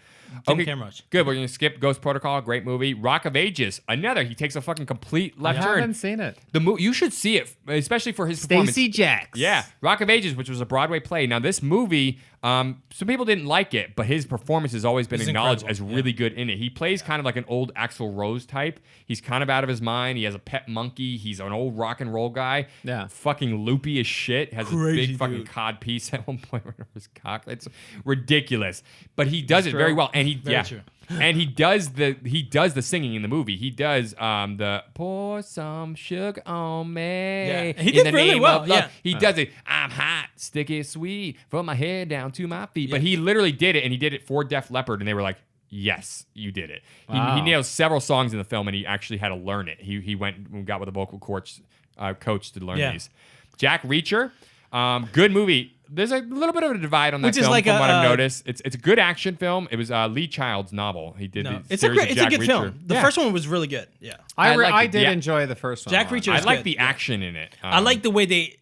Jim Cameron.
Good. We're going to skip Ghost Protocol. Great movie. Rock of Ages. Another. He takes a fucking complete left
I
turn.
haven't seen it.
You should see it, especially for his performance.
Stacey Jacks.
Yeah, Rock of Ages, which was a Broadway play. Now, this movie, some people didn't like it, but his performance has always been
He's
acknowledged as
incredible,
really good in it. He plays kind of like an old Axl Rose type. He's kind of out of his mind. He has a pet monkey. He's an old rock and roll guy.
Yeah.
Fucking loopy as shit. Has a
Crazy
big fucking
dude.
cod piece at one point right over his cock. It's ridiculous. But he does it very well. And he
Very true.
And he does the singing in the movie. He does the pour some sugar on me.
Yeah. He
in
did
the
really
name
well,
of love.
yeah.
He does it. I'm hot, sticky, sweet, from my head down to my feet. But he literally did it, and he did it for Def Leppard, and they were like, "Yes, you did it."
Wow.
He nails several songs in the film, and he actually had to learn it. He went and got with a vocal coach to learn
Yeah.
these. Jack Reacher, good movie. There's a little bit of a divide on that
Which is
film
like
from what I've
a-
noticed. It's a good action film. It was Lee Child's novel. He did
No,
the
it's a
series
great,
of
it's a
Jack
good
Reacher.
film. The
Yeah.
first one was really good. Yeah.
I
I
like
did
it.
enjoy the first one.
Jack
a lot.
Reacher
I
was
like
good.
the action in it.
I like the way they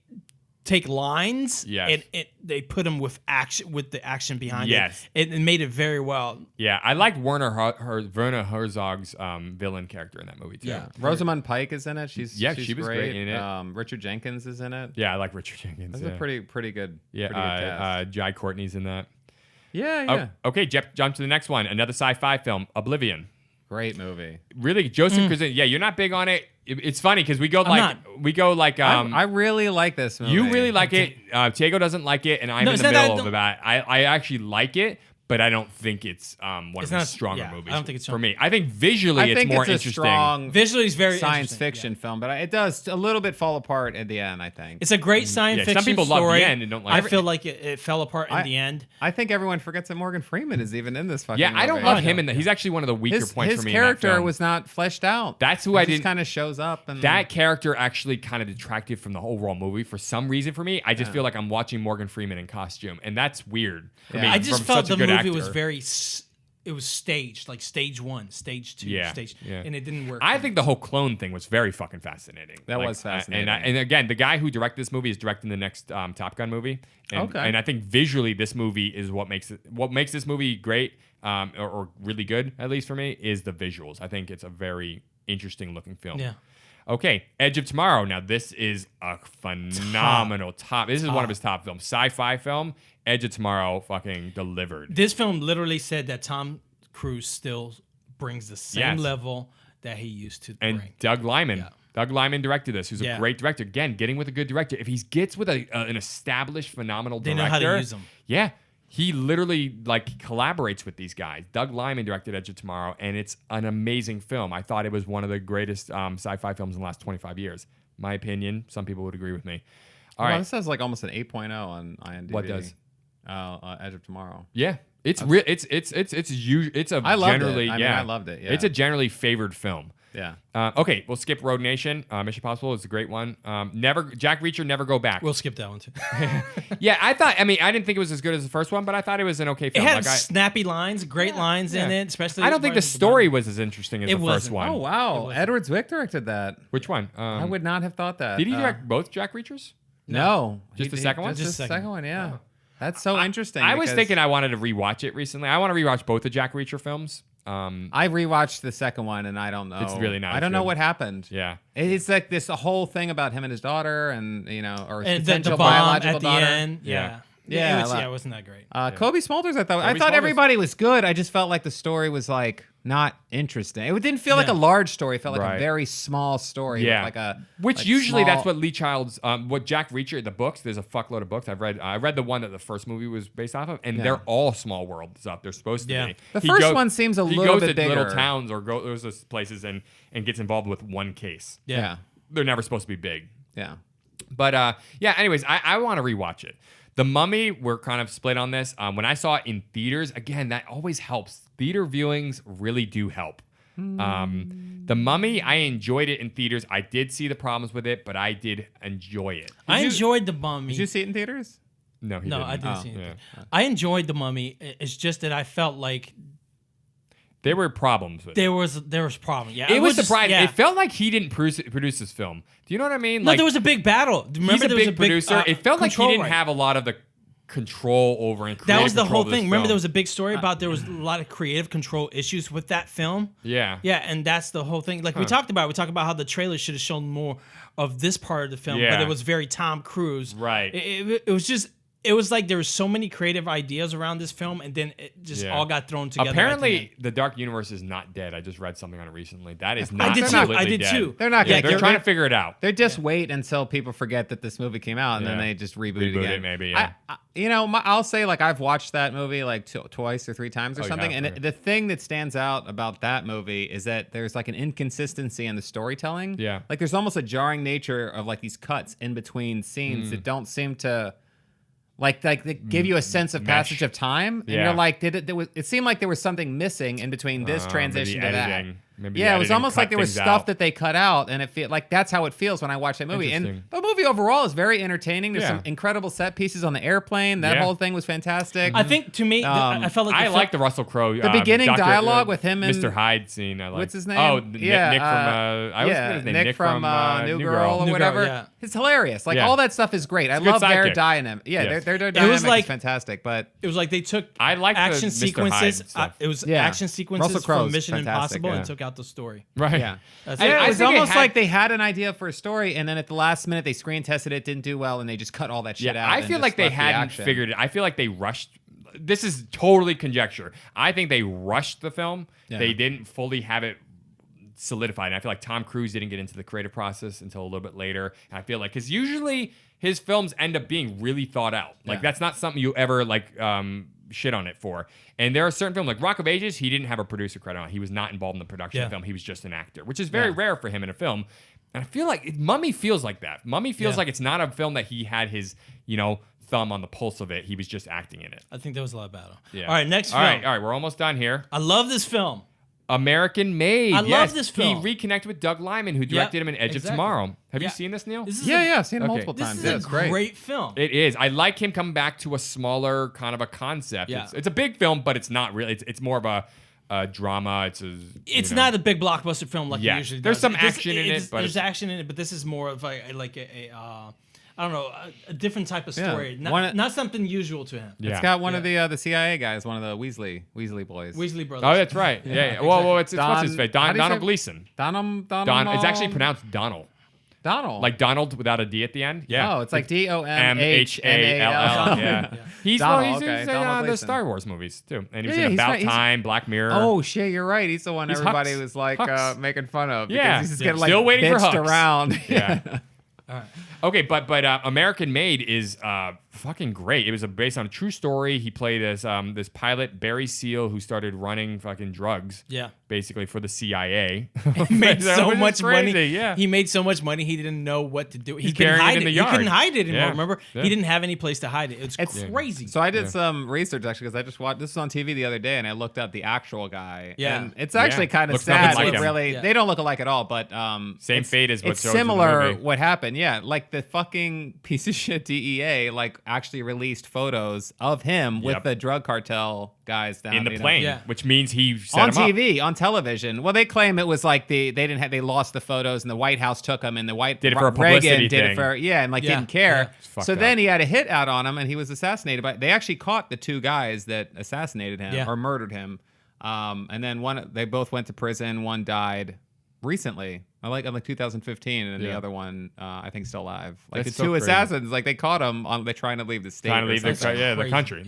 take lines
Yes.
and they put them with the action behind
Yes.
it. It made it very well.
Yeah, I liked Werner Herzog's villain character in that movie too.
Yeah.
Rosamund Pike is in it. She's
she was great in it.
Richard Jenkins is in it.
Yeah, I like Richard Jenkins.
That's
yeah.
a pretty good.
Yeah,
pretty good cast.
Jai Courtney's in that.
yeah.
Oh, okay, jump to the next one. Another sci-fi film, Oblivion.
Great movie.
Really, Joseph Krasinski. Yeah, you're not big on it. It's funny because we go
not.
like
I really like this movie.
you really like it. Diego doesn't like it, and I'm
No,
in
it's
the
not that I
middle of
don't-
that. I actually like it, but I don't think it's one
It's
of
not-
the stronger
yeah, I
movies.
don't think it's
for
strong.
me. I think visually
I think
it's more
it's a
interesting.
strong
Visually, it's very
science
interesting,
fiction
yeah.
film, but it does a little bit fall apart at the end. I think.
It's a great science
Yeah, some
fiction
people love the
story.
end and don't like
I
it.
feel like it fell apart in the end.
I think everyone forgets that Morgan Freeman is even in this fucking.
Yeah, I don't
movie.
love him in that. He's actually one of the weaker points
His
for me. in that
character
film.
was not fleshed out.
That's who
He
I
just
didn't.
kind of shows up and
That character actually kind of detracted from the overall movie for some reason for me. I just feel like I'm watching Morgan Freeman in costume, and that's weird. For
Yeah.
me,
I just
from
felt
such a
the
good
movie was
actor.
very. It was staged, like stage 1, stage 2,
Yeah,
stage,
yeah.
and it didn't work.
I think the whole clone thing was very fucking fascinating.
That was fascinating.
And again, the guy who directed this movie is directing the next Top Gun movie. And,
Okay.
And I think visually, this movie is what makes this movie great, or really good, at least for me, is the visuals. I think it's a very interesting looking film.
Yeah.
Okay, Edge of Tomorrow. Now this is a phenomenal top. This is one of his top films, sci-fi film. Edge of Tomorrow, fucking delivered.
This film literally said that Tom Cruise still brings the same
Yes.
level that he used to
And
bring.
Doug Liman.
Yeah.
Doug Liman directed this, who's a
Yeah.
great director. Again, getting with a good director. If he gets with an established, phenomenal
They
director,
know how to use 'em.
Yeah, he literally like collaborates with these guys. Doug Liman directed Edge of Tomorrow, and it's an amazing film. I thought it was one of the greatest sci-fi films in the last 25 years. My opinion. Some people would agree with me. All
Well,
right.
this has like almost an 8.0 on IMDb.
What does?
Edge of Tomorrow.
Yeah, it's real. It's a
I loved it.
generally.
I mean,
yeah,
I loved it, yeah.
It's a generally favored film.
Yeah.
Okay, we'll skip Road Nation. Mission Impossible is a great one. Jack Reacher, Never Go Back.
We'll skip that one too.
Yeah, I didn't think it was as good as the first one, but I thought it was an okay
It
film.
had
Like,
snappy lines, great lines in
yeah.
it, especially.
I don't think the
right at
story
bottom.
was as interesting as
It
the first
wasn't.
one.
Oh wow, Edward Zwick directed that.
Which one?
I would not have thought that.
Did he direct both Jack Reachers?
No,
Just the second one?
Just the
Just the
second
second
one. Yeah. That's so interesting.
I was
because
thinking I wanted to rewatch it recently. I want to rewatch both the Jack Reacher films.
I rewatched the second one and I don't know.
It's really not
I
as
don't know
good.
what happened.
Yeah.
It's like this whole thing about him and his daughter, and or his
And
potential
the bomb
biological
at the
daughter.
end.
Yeah.
Yeah,
it
like-
wasn't that great.
Kobe Smulders, I
Kobe
thought
Smulders.
everybody was good. I just felt like the story was like not interesting. It didn't feel like
Yeah.
a large story. It felt like
Right.
a very small story.
Yeah.
with like a
Which
like
usually
small-
that's what Lee Child's, what Jack Reacher, the books. There's a fuckload of books I've read. I read the one that the first movie was based off of, and they're all small world stuff. They're supposed to
Yeah.
be.
The
He
first one seems a
he
little
goes
bit
to little
bigger.
towns or goes to places and gets involved with one case.
Yeah,
They're never supposed to be big.
yeah.
But yeah, anyways, I want to rewatch it. The Mummy, we're kind of split on this. When I saw it in theaters, again, that always helps. Theater viewings really do help. The Mummy, I enjoyed it in theaters. I did see the problems with it, but I did enjoy it.
I enjoyed the Mummy.
Did you see it in theaters?
No, he
No,
didn't.
I didn't
Oh,
see it.
yeah.
I enjoyed the Mummy. It's just that I felt like
There were problems with it.
there was problem. Yeah,
It was
just-
surprising.
yeah.
It felt like he didn't produce this film. Do you know what I mean?
No, there was a big battle. Remember,
he's a
there was
big producer. It felt like he
control
didn't
right.
have a lot of the control over and
That
creative
was the
control
whole
of this
thing. Remember,
film.
there was a big story about there was a lot of creative control issues with that film.
Yeah.
Yeah, and that's the whole thing. Like we talked about how the trailer should have shown more of this part of the film,
Yeah.
but it was very Tom Cruise.
Right.
It was just. It was like there was so many creative ideas around this film, and then it just
Yeah.
all got thrown together. at the
Apparently,
end.
the Dark Universe is not dead. I just read something on it recently. That is not.
did too.
completely
I did
dead.
too.
They're not
Yeah,
gonna
they're
get-
trying
they're-
to figure it out.
They just wait until people forget that this movie came out, and then
Yeah.
they just reboot,
Reboot
again.
it, maybe, yeah.
I'll say like I've watched that movie like twice or three times or
Oh,
something,
yeah,
and
okay.
the thing that stands out about that movie is that there's like an inconsistency in the storytelling.
Yeah.
like there's almost a jarring nature of like these cuts in between scenes that don't seem to. Like they give you a sense of
Mesh.
passage of time, and
Yeah.
you're like, it seemed like there was something missing in between this transition
maybe
to that.
editing. Maybe
Yeah, it was
editing
almost
cut
like there was
things
stuff
out.
that they cut out, and it feel like that's how it feels when I watch that movie. And
Interesting.
the movie overall is very entertaining. There's
Yeah.
some incredible set pieces on the airplane. That
Yeah.
whole thing was fantastic.
I think to me, I felt like
I
the
like the Russell Crowe.
The beginning dialogue with him and-
Mr. Hyde scene. I like.
What's his name?
Oh, Nick from. I always forget his name.
Nick from New Girl or
New Girl,
whatever.
yeah.
It's hilarious. Like
Yeah.
all that stuff is great. I
a good
love their
sidekick.
dynamic. Yeah,
Yes.
their
was
dynamic
like-
is fantastic. But
It was like they took
I like the
action
Mr. Hyde
sequences.
stuff.
It was
Yeah.
action sequences
Russell Crowe's
from Mission
fantastic,
Impossible
yeah.
and took out the story.
Right.
yeah.
That's
And
it.
it was
think it
almost
had-
like they had an idea for a story, and then at the last minute they screen tested it, didn't do well, and they just cut all that shit
Yeah,
out.
I
and
feel
just
like they
left the
hadn't
action.
figured it. I feel like they rushed this is totally conjecture. I think they rushed the film.
Yeah.
They didn't fully have it solidified. And I feel like Tom Cruise didn't get into the creative process until a little bit later. And I feel like, because usually his films end up being really thought out. Like, that's not something you ever, like, shit on it for. And there are certain films, like Rock of Ages, he didn't have a producer credit on. He was not involved in the production of the film. He was just an actor, which is very rare for him in a film. And I feel like Mummy feels like that. Mummy feels like it's not a film that he had his, thumb on the pulse of it. He was just acting in it.
I think that was a lot better.
Yeah.
All right, next film.
All right, we're almost done here.
I love this film.
American Made.
I love this film.
He reconnected with Doug Liman, who directed him in Edge of Tomorrow. Have you seen this, Neil?
This is
Yeah, I've seen it
Okay.
multiple
This
times.
is
Yeah,
a
it's great.
great film.
It is. I like him coming back to a smaller kind of a concept.
Yeah.
It's a big film, but it's not really. It's more of a drama.
It's not a big blockbuster film like
Yeah.
it usually
There's
does.
some action in it, but
there's
it's-
action in it, but this is more of a I don't know, a different type of story.
Yeah.
Not something usual to him.
Yeah.
It's got one of the CIA guys, one of the Weasley boys.
Weasley brothers.
Oh, that's right. Yeah. Well, it's what's his face?
how do you
Donald
say-
Gleason.
Donald.
It's actually pronounced Donald.
Donald.
Like Donald without a D at the end. Yeah.
Oh, it's like DOMHMALL.
MHALL. Yeah. He's
Donald,
in
okay, Donald
the
Gleason.
Star Wars movies too, and he was
Yeah,
in
he's
About
right, he's-
Time, Black Mirror.
Oh shit, you're right. He's the one
He's
everybody
Hux.
was like
Hux.
making fun of. Because
Yeah.
he's just
Yeah.
getting like
Still waiting for
bitched
Hux.
around.
Yeah. Okay, but American Made is fucking great. It was based on a true story. He played as this pilot Barry Seal who started running fucking drugs.
Yeah.
Basically for the CIA.
He made so
Which is
much
crazy,
money.
Yeah.
He made so much money he didn't know what to do. He
He's
couldn't
burying it
hide
in
it.
the
He
yard.
couldn't hide it anymore.
Yeah.
Remember?
Yeah.
He didn't have any place to hide it. It's crazy.
So I did some research actually because I just watched this was on TV the other day and I looked up the actual guy.
Yeah.
And it's actually
Yeah.
kind of
Looks nothing
sad.
like
It
him.
really,
Yeah.
they don't look alike at all. But
Same
it's-
fate as what
it's
shows in the
similar.
movie.
What happened? Yeah, like the fucking piece of shit DEA like actually released photos of him with
Yep.
the drug cartel guys down
in the
you know,
plane,
Yeah.
which means he set
on
him up.
TV, on television. Well, they claim it was like they lost the photos and the White House took them and the
Did it for a publicity
Reagan did it
thing.
for and like
Yeah.
didn't care.
Yeah.
It's fucked
So
up.
then he had a hit out on him and he was assassinated by. They actually caught the two guys that assassinated him
Yeah.
or murdered him. And then they both went to prison. One died recently, like 2015, and the
Yeah.
other one I think still alive. Like
That's
the
so
two
crazy.
assassins, like they caught him on. They're trying to leave the state.
Trying to
or
leave the,
something.
the
Crazy.
country,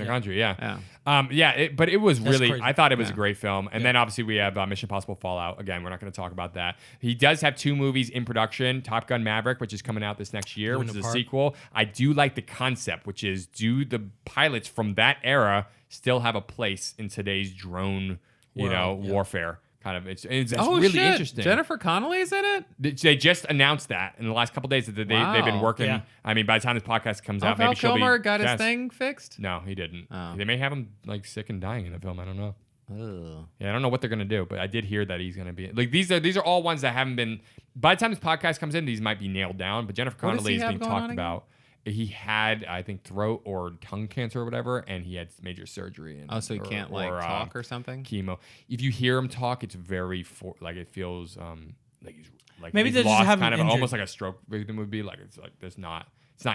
but it was
That's
really.
crazy.
I thought it was a great film, and then obviously we have Mission Impossible Fallout. Again, we're not going to talk about that. He does have 2 movies in production: Top Gun Maverick, which is coming out this next year, which is a
Apart.
sequel. I do like the concept, which is do the pilots from that era still have a place in today's drone,
World, yeah.
warfare? Kind of, it's
Oh
really
shit!
interesting.
Jennifer Connelly's in it.
They just announced that in the last couple days that they've been
Wow.
working.
Yeah.
I mean, by the time this podcast comes
Oh,
out,
Val
maybe she'll be
Kilmer got his
cast.
thing fixed.
No, he didn't.
Oh.
They may have him like sick and dying in the film. I don't know.
Ugh.
Yeah, I don't know what they're gonna do, but I did hear that he's gonna be like these are all ones that haven't been. By the time this podcast comes in, these might be nailed down. But Jennifer
What does
Connelly
he
is
have
being
going
talked
on again?
about. He had, I think, throat or tongue cancer or whatever, and he had major surgery. And,
Oh, so he can't like talk or something.
chemo. If you hear him talk, it's very like it feels like he's like
Maybe
he's
they just
lost
have him
kind of
injured.
almost like a stroke victim would be. Like it's not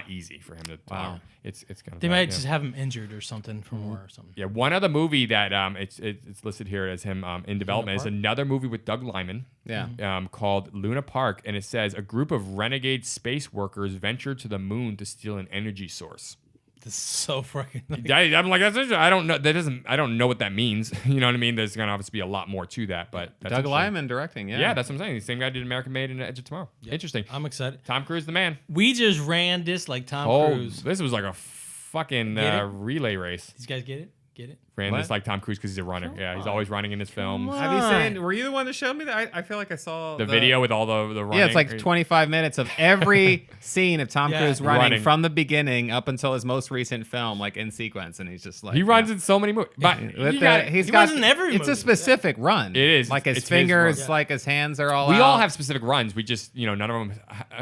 easy for him to talk.
Wow.
It's kind of
They
bad,
might
yeah.
just have him injured or something for more or something.
Yeah, one other movie that it's listed here as him in development is
Park?
another movie with Doug Liman.
Yeah.
Called Luna Park, and it says a group of renegade space workers venture to the moon to steal an energy source.
This is so fucking.
I'm like, I don't know. I don't know what that means. You know what I mean? There's gonna obviously be a lot more to that, but that's
Doug
interesting.
Liman directing. Yeah.
Yeah, that's what I'm saying. The same guy did American Made and Edge of Tomorrow. Interesting.
I'm excited.
Tom Cruise, the man.
We just ran this like Tom
Oh,
Cruise.
this was like a fucking
Get it?
relay race.
These guys get it? Get it?
Ran
What?
this like Tom Cruise because he's a runner. Yeah, he's always running in his films.
Have you
Fine.
seen? Were you the one that showed me that? I feel like I saw
The video with all the running.
Yeah, it's like 25 minutes of every scene of Tom
Yeah.
Cruise running
Running.
from the beginning up until his most recent film, like in sequence, and he's just like
He runs in so many movies. But
With
you
the-
got-
he's
he
got
runs in every
It's a
movie.
specific run.
It is.
like his
It's his
fingers,
run.
like his hands are all.
we
out.
all have specific runs. We just, none of them.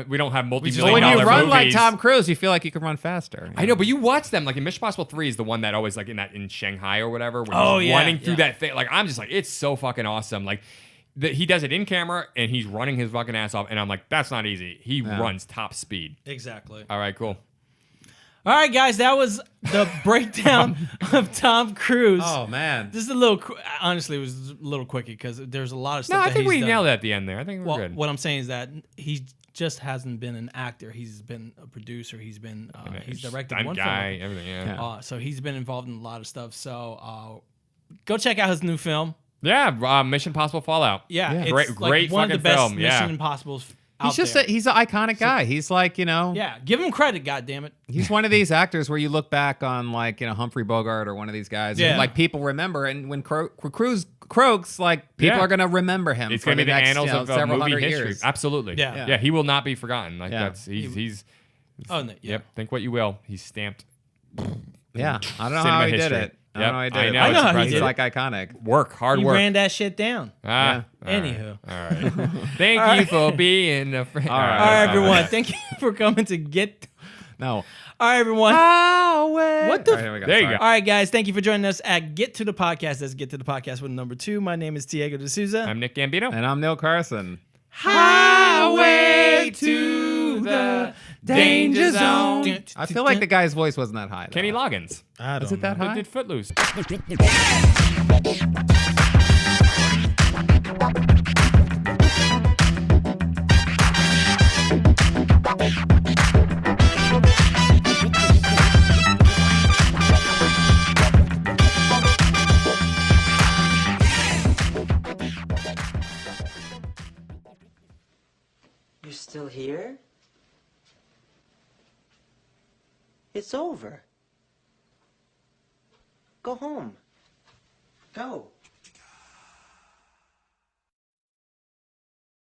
We don't have
But
multi-million
when you
dollar
run like
movies.
Tom Cruise, you feel like you can run faster.
I know, but you watch them like in Mission Impossible 3 is the one that always like in Shanghai or whatever. Where
Oh,
he's
yeah,
running through
yeah.
that thing. Like I'm just like, it's so fucking awesome. Like he does it in camera and he's running his fucking ass off, and I'm like, that's not easy. He runs top speed.
Exactly.
All right, cool.
All right, guys, that was the breakdown of Tom Cruise.
Oh man.
This is a little, honestly, it was a little quickie because there's a lot of stuff
No, I
that
think
he's
we
done.
nailed it at the end there. I think we're
Well,
good.
what I'm saying is that he's just hasn't been an actor. He's been a producer. He's been he's directed
Stunt
one
guy,
film.
everything. Yeah.
So he's been involved in a lot of stuff. So go check out his new film.
Yeah. Mission Possible Fallout.
Yeah, it's
great,
like
great
one of the
fucking
best
film.
Mission
Yeah.
Impossibles.
He's just
there.
he's an iconic guy. He's like, you know,
Yeah, give him credit, goddammit.
he's one of these actors where you look back on like, you know, Humphrey Bogart or one of these guys,
Yeah.
and like people remember. And when Cruise croaks, like people
Yeah.
are gonna remember him.
It's
for
going to be the
next,
annals
you know,
of
several
movie
hundred
history.
years.
Absolutely.
Yeah.
Yeah. He will not be forgotten. Like
Yeah.
that's he's.
Oh, no, yeah.
Yep. Think what you will. He's stamped.
Yeah, I don't know
Cinema
how he
history.
did it. I
Yep,
don't know how he did
I
it.
know,
I know
it's
how he
impressive.
did
He's
it.
like iconic.
Work, hard
He
work.
ran that shit down.
Ah,
Anywho.
All right. Thank you for being a friend.
All right.
All right, everyone. Thank you for coming to Get.
No.
All right, everyone. What the?
All right, here we go.
There you
Sorry.
go.
All right, guys. Thank you for joining us at Get to the Podcast. That's Get to the Podcast with number 2. My name is Diego D'Souza.
I'm Nick Gambino.
And I'm Neil Carson.
Highway to the danger zone.
I feel like the guy's voice wasn't that high. Though.
Kenny Loggins.
I don't
Is it that
Who
high?
did Footloose?
You're still here? It's over. Go home. Go.